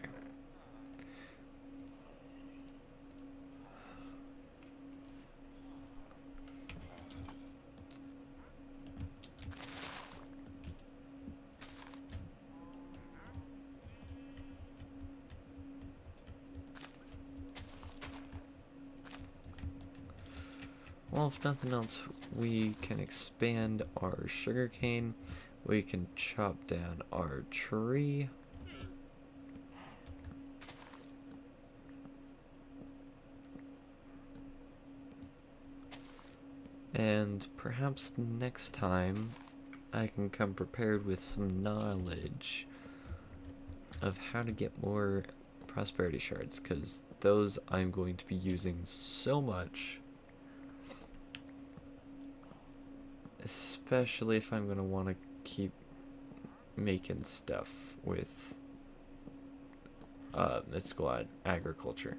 Well, if nothing else, we can expand our sugarcane. We can chop down our tree. And perhaps next time I can come prepared with some knowledge of how to get more prosperity shards, because those I'm going to be using so much. Especially if I'm going to want to keep making stuff with mystical agriculture.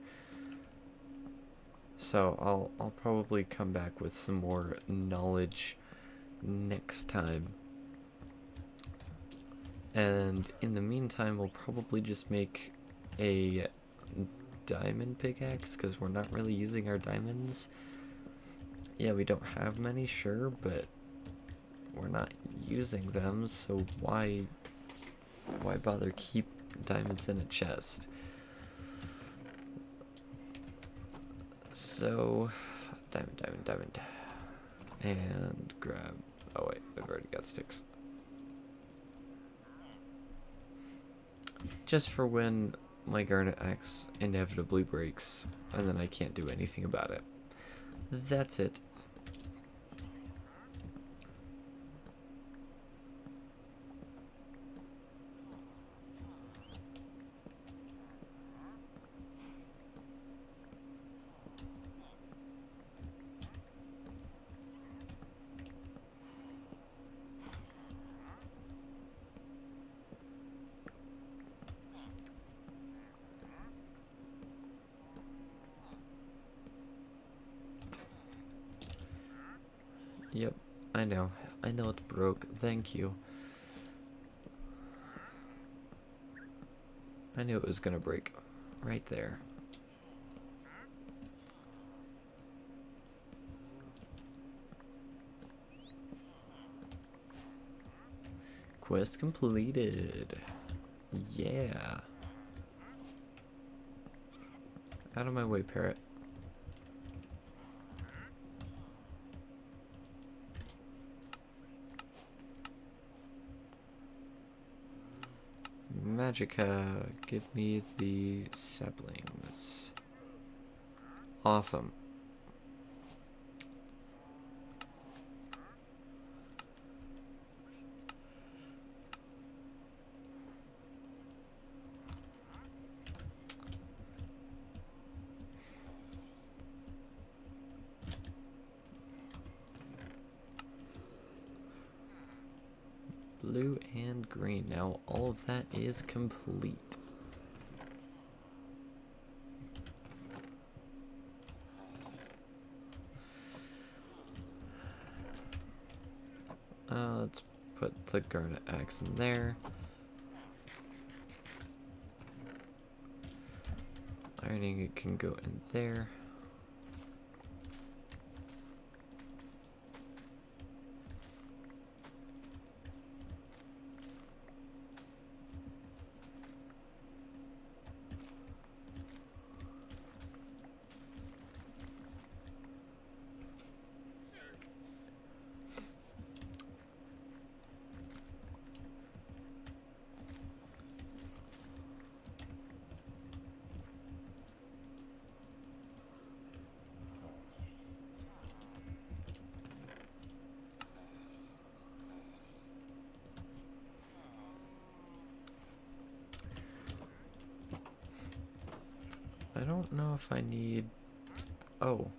So I'll probably come back with some more knowledge next time. And in the meantime, we'll probably just make a diamond pickaxe, because we're not really using our diamonds. Yeah, we don't have many, sure, but we're not using them, so why bother keep diamonds in a chest? So, diamond. And grab, oh wait, I've already got sticks. Just for when my garnet axe inevitably breaks, and then I can't do anything about it. That's it. Yep, I know it's broke, thank you. I knew it was gonna break, right there. Quest completed. Yeah. Out of my way, parrot. Magica, give me the saplings. Awesome. blue and green. Now all of that is complete. Let's put the garnet axe in there. Iron ingot can go in there. I don't know if I need... Oh.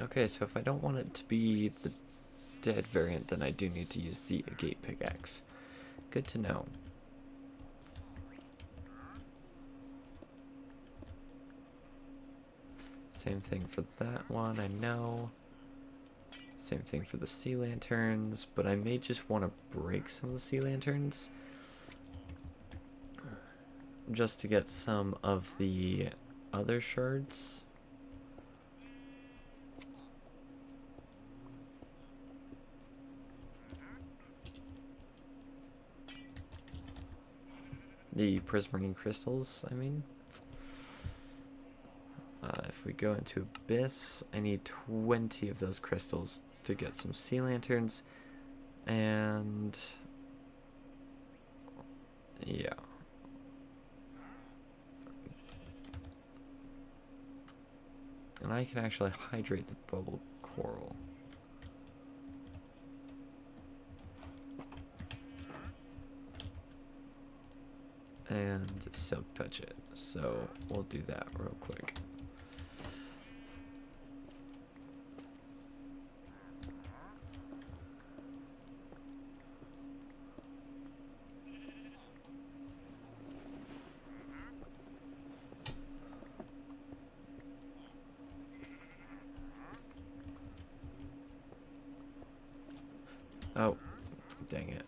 Okay, so if I don't want it to be the dead variant, then I do need to use the agate pickaxe. Good to know. Same thing for that one, I know. Same thing for the sea lanterns, but I may just want to break some of the sea lanterns just to get some of the other shards. The prismarine crystals, I mean. If we go into Abyss, I need 20 of those crystals to get some sea lanterns. And... yeah. And I can actually hydrate the bubble coral. And silk touch it. So we'll do that real quick. Oh, dang it.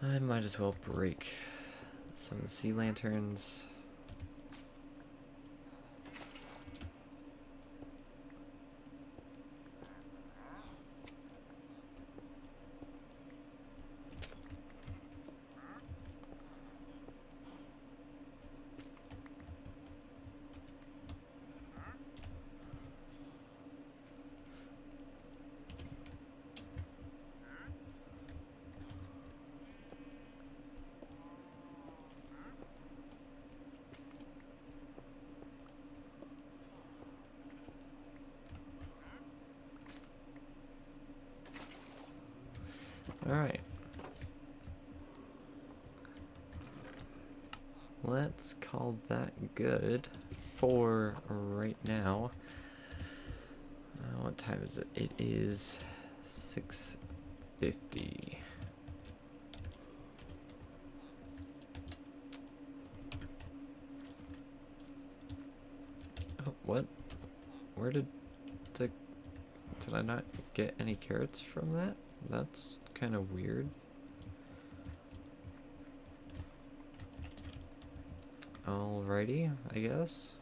I might as well break some of the sea lanterns. Alright. Let's call that good for right now. What time is it? It is 6:50. Oh, what? Where did I not get any carrots from that? That's kind of weird. Alrighty, I guess.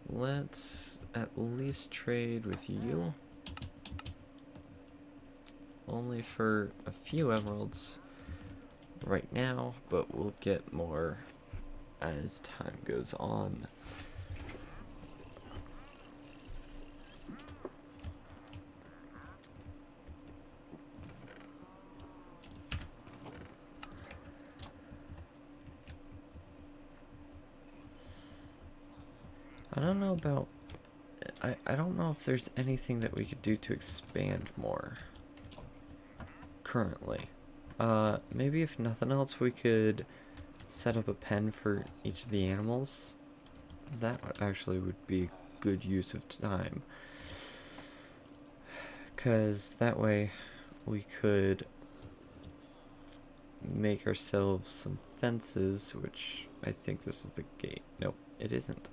Let's at least trade with you. Only for a few emeralds right now, but we'll get more as time goes on. I don't know about... I don't know if there's anything that we could do to expand more. Currently. Maybe if nothing else we could set up a pen for each of the animals. That actually would be good use of time. Because that way we could make ourselves some fences, which I think this is the gate. Nope, it isn't.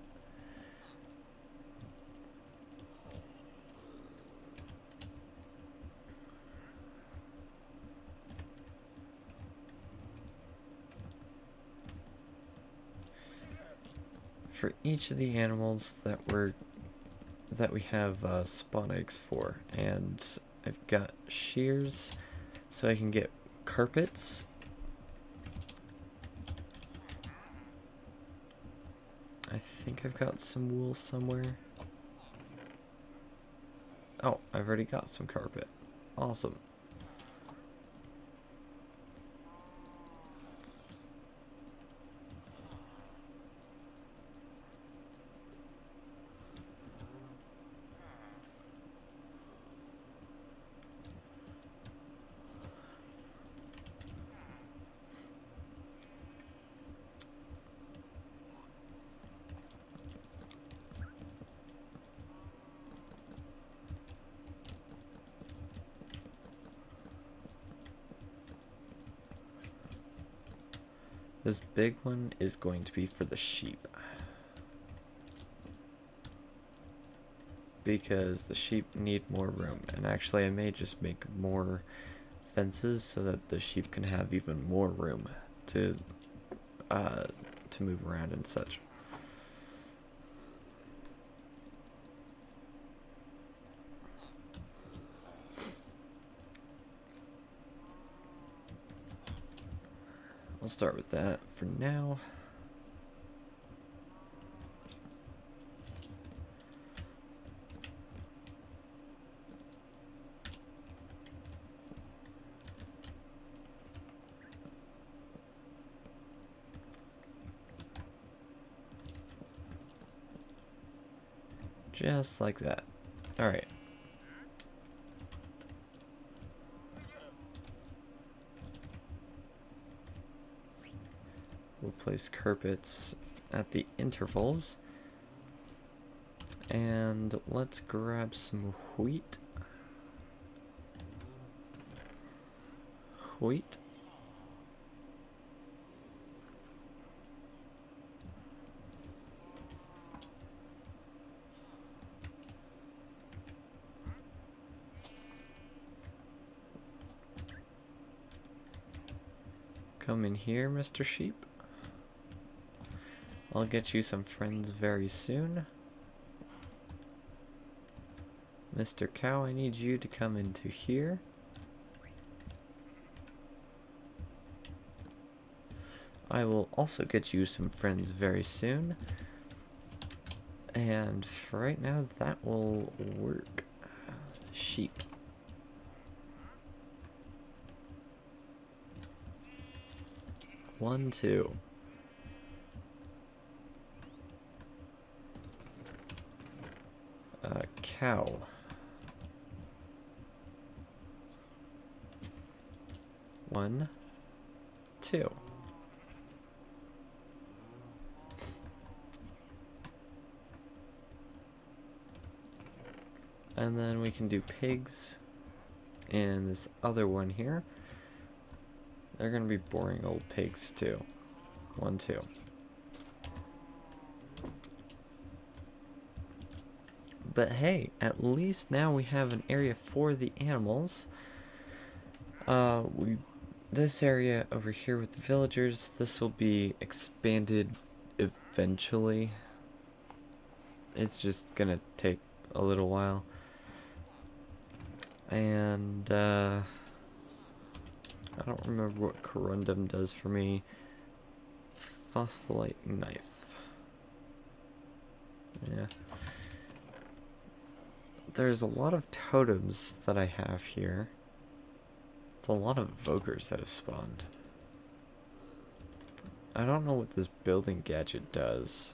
For each of the animals that we have spawn eggs for, and I've got shears so I can get carpets. I think I've got some wool somewhere. Oh, I've already got some carpet. Awesome. This big one is going to be for the sheep. Because the sheep need more room. And actually I may just make more fences so that the sheep can have even more room to move around and such. We'll start with that for now. Just like that. Alright. We'll place carpets at the intervals. And let's grab some wheat. Wheat. Come in here, Mr. Sheep. I'll get you some friends very soon. Mr. Cow, I need you to come into here. I will also get you some friends very soon. And for right now, that will work. Sheep. One, two. Cow. One, two. And then we can do pigs in this other one here. They're gonna be boring old pigs too. One, two. But hey, at least now we have an area for the animals. This area over here with the villagers, this will be expanded eventually. It's just gonna take a little while. And I don't remember what corundum does for me. Phospholite knife. Yeah. There's a lot of totems that I have here. It's a lot of Vogers that have spawned. I don't know what this building gadget does.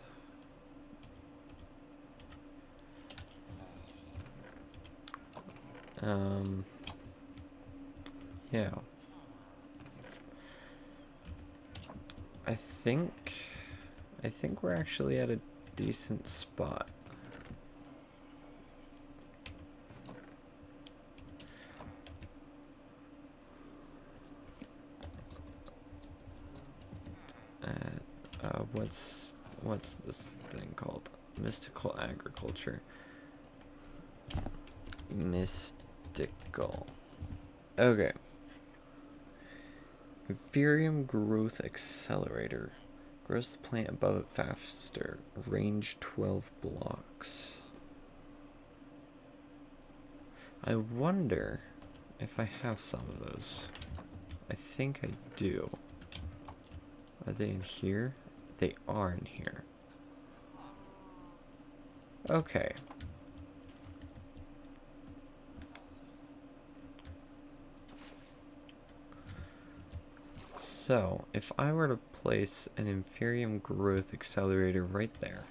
Yeah. I think we're actually at a decent spot. What's this thing called? Mystical agriculture. Mystical. Okay. Inferium growth accelerator. Grows the plant above it faster. Range 12 blocks. I wonder if I have some of those. I think I do. Are they in here? They are in here. Okay. So, if I were to place an inferium growth accelerator right there,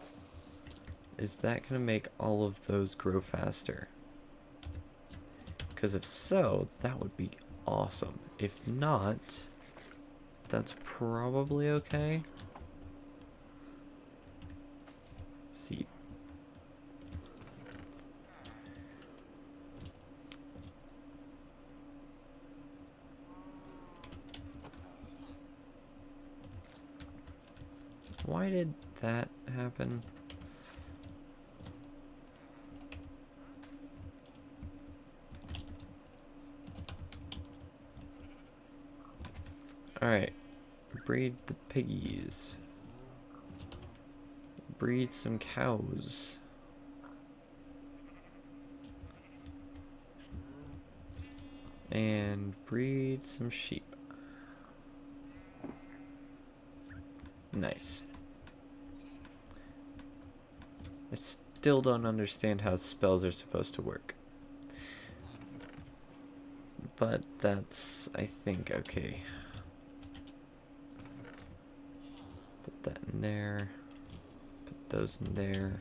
is that going to make all of those grow faster? Because if so, that would be awesome. If not, that's probably okay. Seed. Why did that happen? Alright. Breed the piggies. Breed some cows. And breed some sheep. Nice. I still don't understand how spells are supposed to work. But that's, I think, okay. Put that in there. Put those in there.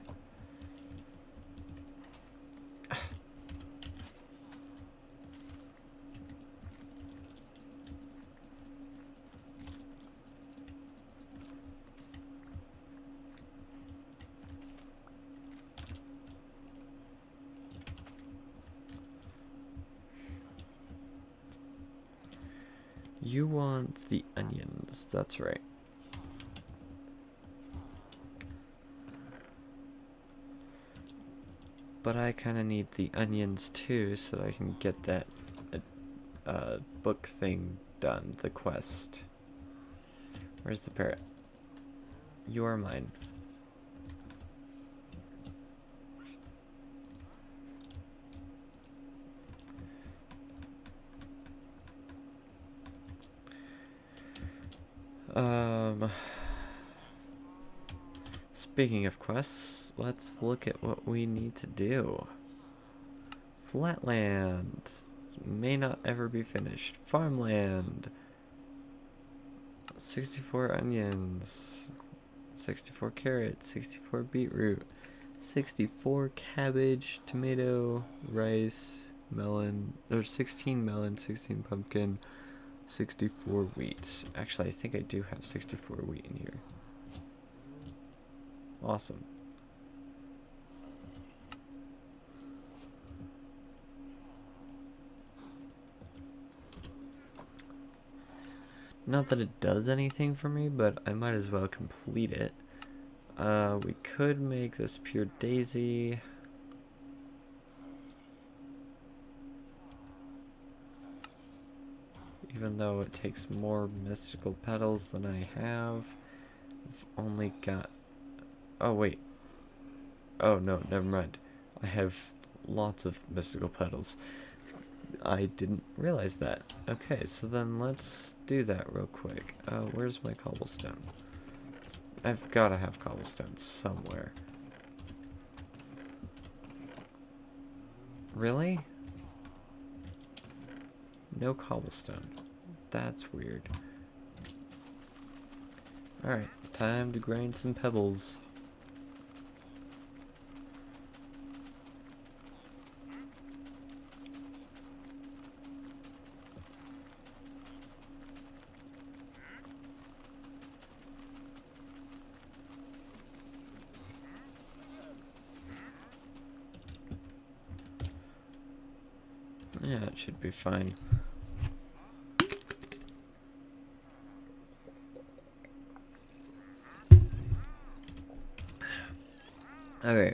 You want the onions, that's right. But I kind of need the onions too, so that I can get that book thing done, the quest. Where's the parrot? You are mine. Speaking of quests, let's look at what we need to do. Flatland may not ever be finished. Farmland. 64 onions. 64 carrots. 64 beetroot. 64 cabbage, tomato, rice, melon. There's 16 melon, 16 pumpkin, 64 wheat. Actually, I think I do have 64 wheat in here. Awesome. Not that it does anything for me, but I might as well complete it. We could make this pure daisy. Even though it takes more mystical petals than I have. I've only got... Oh, wait. Oh, no, never mind. I have lots of mystical petals. I didn't realize that. Okay, so then let's do that real quick. Where's my cobblestone? I've got to have cobblestone somewhere. Really? No cobblestone. That's weird. Alright, time to grind some pebbles. Yeah, it should be fine. Okay.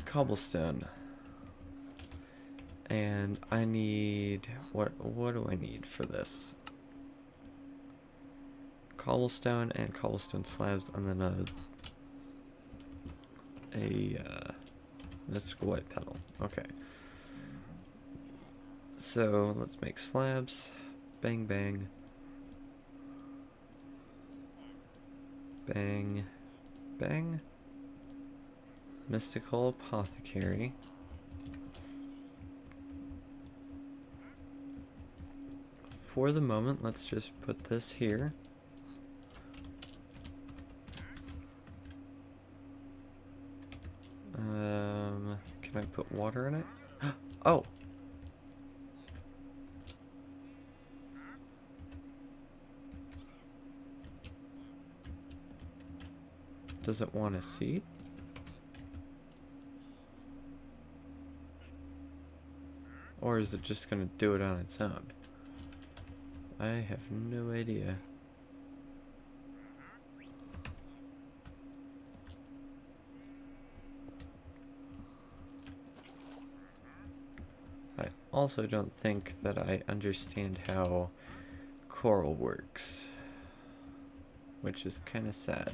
Cobblestone. And I need... What do I need for this? Cobblestone and cobblestone slabs, and then a mystical white petal. Okay. So let's make slabs. Bang bang. Bang bang. Mystical apothecary. For the moment, let's just put this here. Can I put water in it? Oh! Does it want a seed? Or is it just gonna do it on its own? I have no idea. I also don't think that I understand how coral works, which is kind of sad.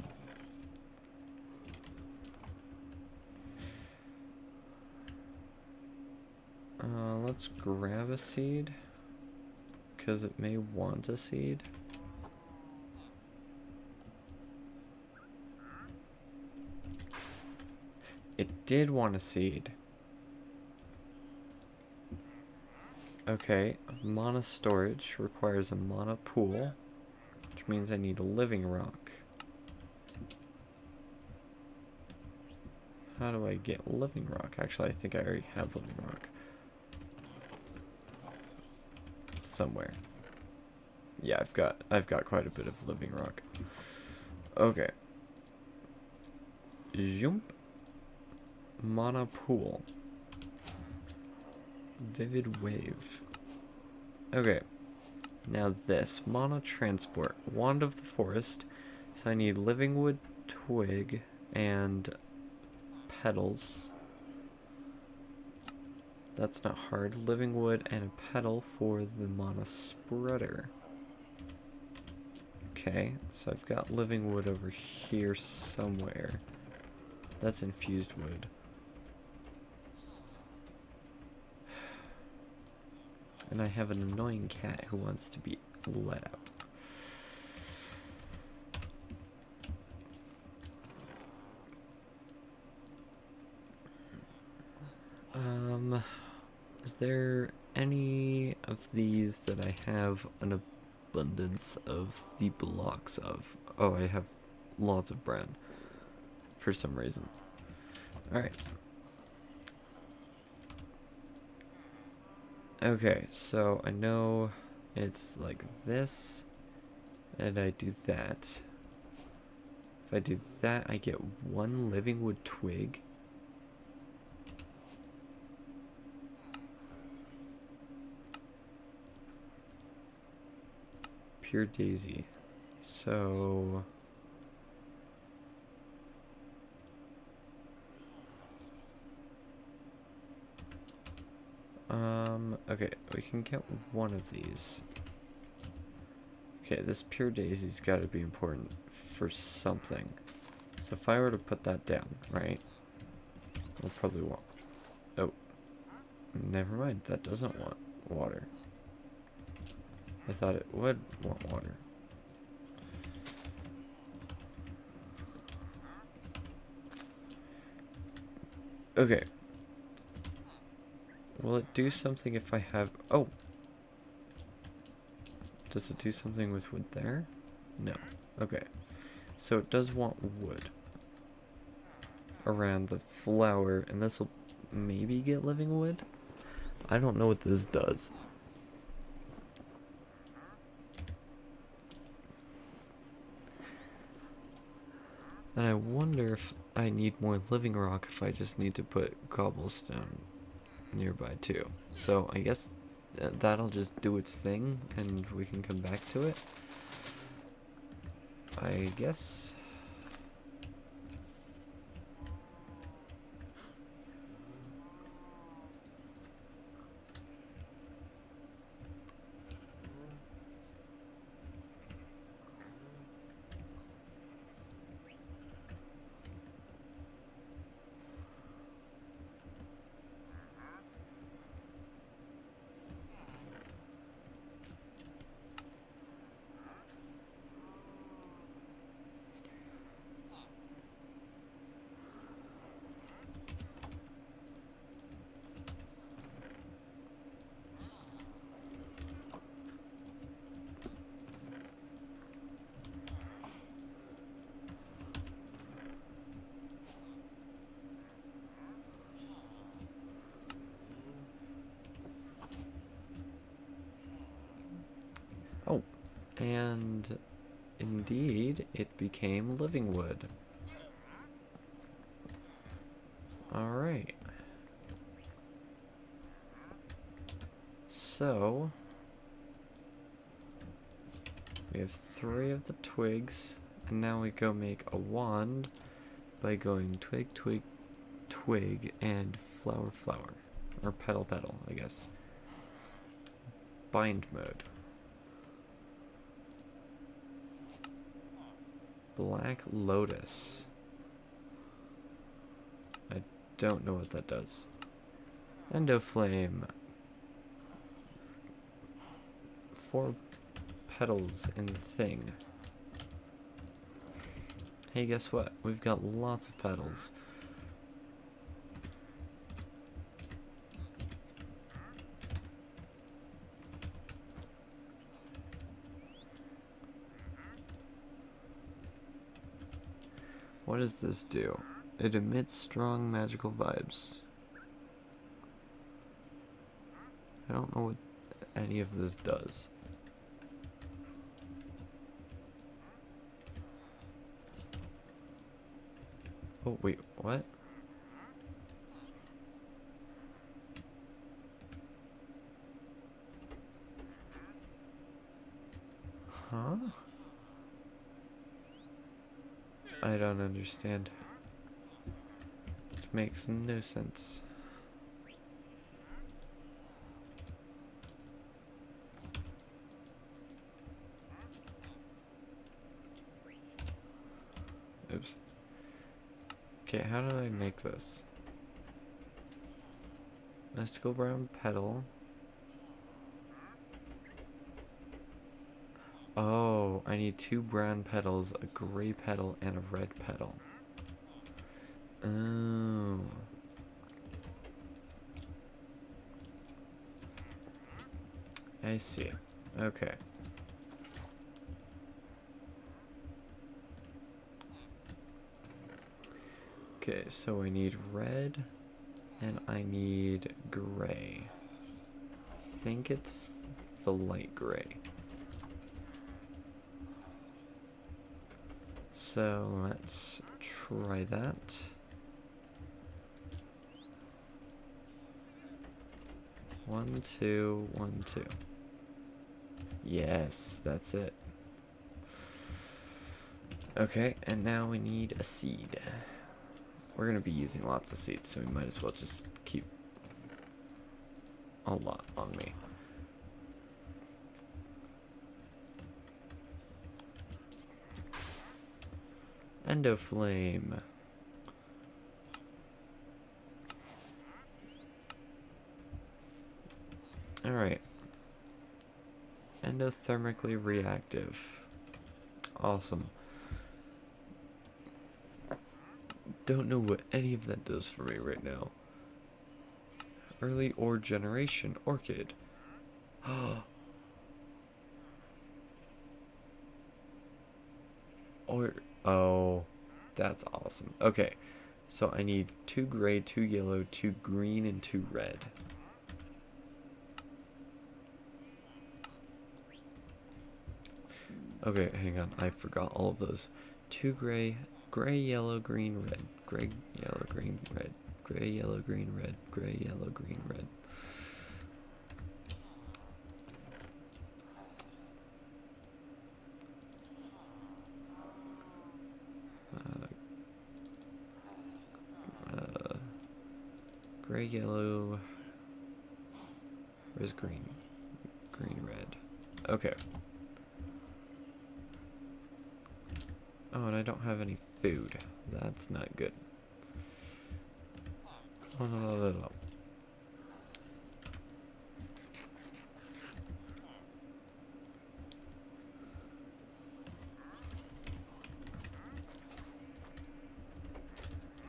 Let's grab a seed, because it may want a seed. It did want a seed. Okay, mana storage requires a mana pool, which means I need a living rock. How do I get living rock? Actually, I think I already have living rock. Somewhere. Yeah, I've got quite a bit of living rock. Okay. Jump. Mana pool. Vivid wave. Okay. Now this. Mana transport. Wand of the forest. So I need living wood, twig, and petals. That's not hard. Living wood and a petal for the mana spreader. Okay, so I've got living wood over here somewhere. That's infused wood. And I have an annoying cat who wants to be let out. Is there any of these that I have an abundance of the blocks of? Oh, I have lots of brown for some reason. Alright. Okay, so I know it's like this, and I do that. If I do that, I get one living wood twig. Pure daisy. So okay, we can get one of these. Okay, this pure daisy's got to be important for something. So if I were to put that down, right? We'll probably want... Oh. Never mind, that doesn't want water. I thought it would want water. Okay. Will it do something if I have... Oh! Does it do something with wood there? No. Okay. So it does want wood around the flower, and this will maybe get living wood? I don't know what this does. And I wonder if I need more living rock if I just need to put cobblestone nearby too. So I guess that'll just do its thing and we can come back to it. I guess. Oh, and indeed, it became living wood. Alright. So, we have 3 of the twigs, and now we go make a wand by going twig, twig, twig, and flower, flower. Or petal, petal, I guess. Bind mode. Black Lotus. I don't know what that does. Endo Flame. 4 petals in the thing. Hey, guess what? We've got lots of petals. What does this do? It emits strong magical vibes. I don't know what any of this does. Oh, wait, what? Huh? I don't understand. It makes no sense. Oops. Okay, how do I make this? Mystical brown petal. Oh, I need 2 brown petals, a gray petal, and a red petal. Oh. I see. Okay. Okay, so I need red, and I need gray. I think it's the light gray. So let's try that. One, two, 1, 2. Yes, that's it. Okay, and now we need a seed. We're gonna be using lots of seeds, so we might as well just keep a lot on me. Endo Flame. Alright. Endothermically reactive. Awesome. Don't know what any of that does for me right now. Early ore generation orchid. Oh, that's awesome. Okay, so I need 2 gray, 2 yellow, 2 green, and 2 red. Okay, hang on, I forgot all of those. 2 gray, gray, yellow, green, red. Gray, yellow, green, red. Gray, yellow, green, red. Gray, yellow, green, red. Gray, yellow. Where's green? Green, red. Okay. Oh, and I don't have any food. That's not good. Oh, no.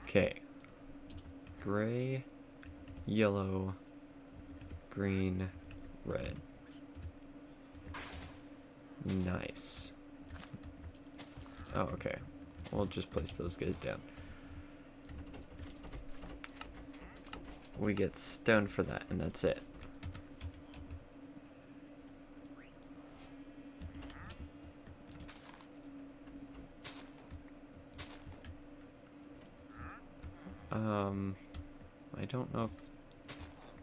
Okay. Gray, yellow, green, red. Nice. Oh, okay. We'll just place those guys down. We get stone for that, and that's it. I don't know if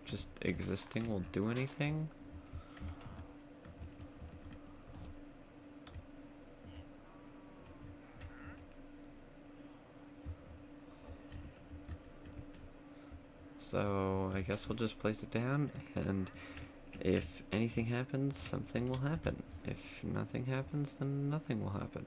just existing will do anything. So I guess we'll just place it down, and if anything happens, something will happen. If nothing happens, then nothing will happen.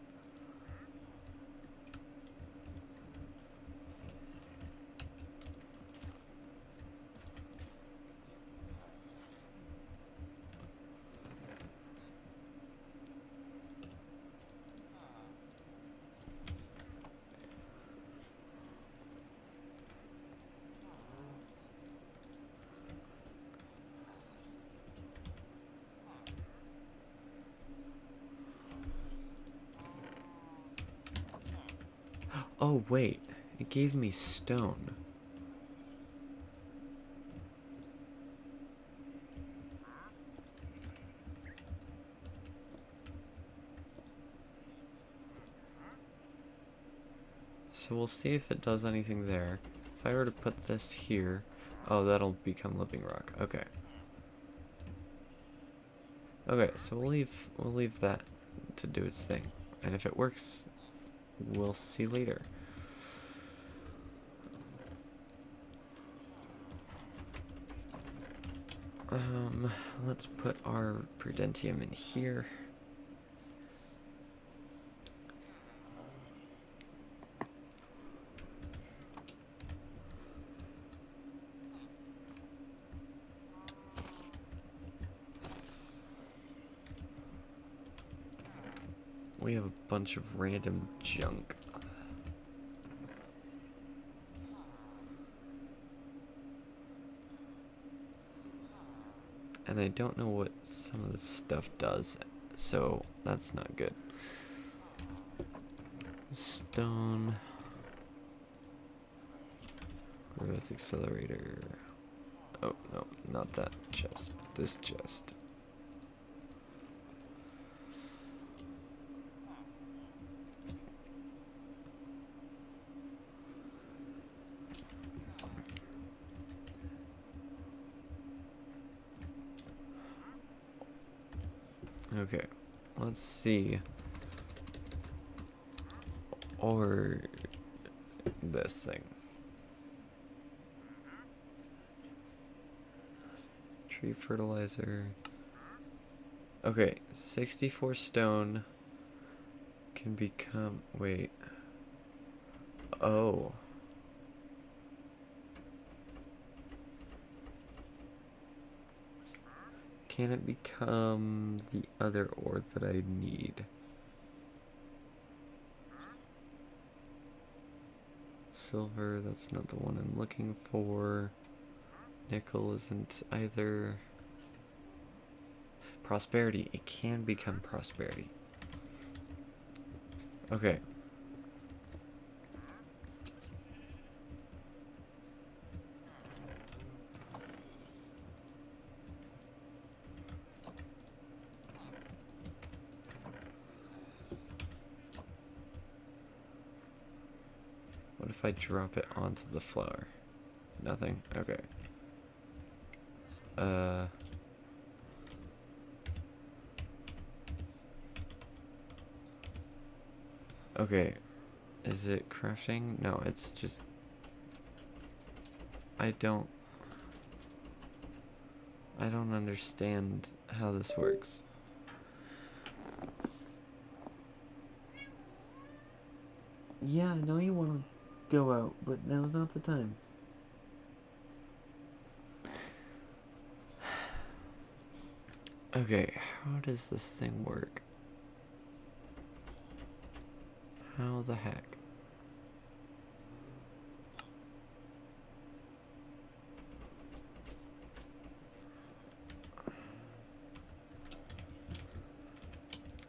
Oh, wait. It gave me stone. So we'll see if it does anything there. If I were to put this here... Oh, that'll become living rock. Okay. Okay, so we'll leave that to do its thing. And if it works, we'll see later. Let's put our Prudentium in here. We have a bunch of random junk. And I don't know what some of this stuff does, so that's not good. Stone. Growth accelerator. Oh, no, not that chest. This chest. Okay, let's see. Or this thing. Tree fertilizer. Okay, 64 stone can become, wait. Oh. Can it become the other ore that I need? Silver, that's not the one I'm looking for. Nickel isn't either. Prosperity, it can become prosperity. Okay. What if I drop it onto the flower? nothing. Okay. Okay. Is it crafting? No, it's just... I don't understand how this works. Yeah, I know you want to go out, but now's not the time. Okay, how does this thing work? How the heck?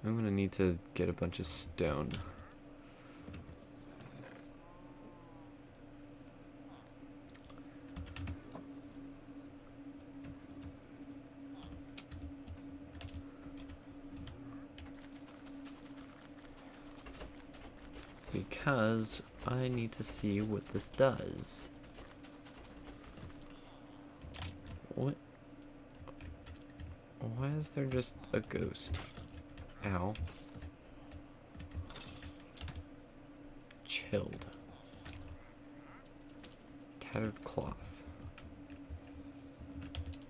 I'm gonna need to get a bunch of stone. Because I need to see what this does. What? Why is there just a ghost? Ow. Chilled. Tattered cloth.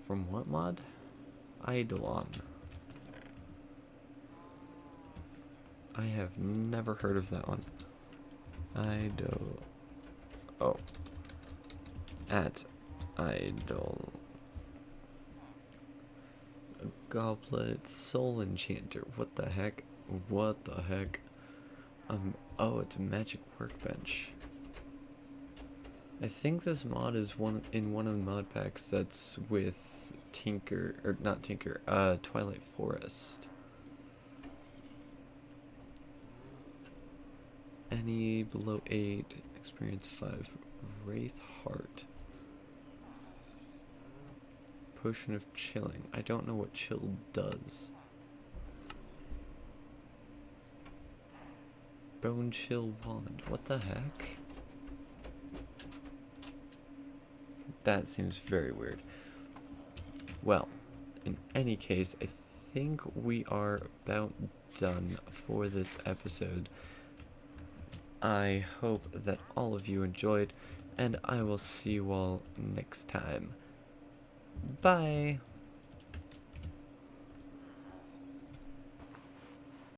From what mod? Eidolon. I have never heard of that one. Oh. At Idol. A goblet, soul enchanter. What the heck? What the heck? Oh, it's a magic workbench. I think this mod is in one of the mod packs that's with Tinker, or not Tinker, Twilight Forest. Any below 8, experience 5, Wraith Heart. Potion of chilling. I don't know what chill does. Bone chill wand. What the heck? That seems very weird. Well, in any case, I think we are about done for this episode. I hope that all of you enjoyed, and I will see you all next time. Bye!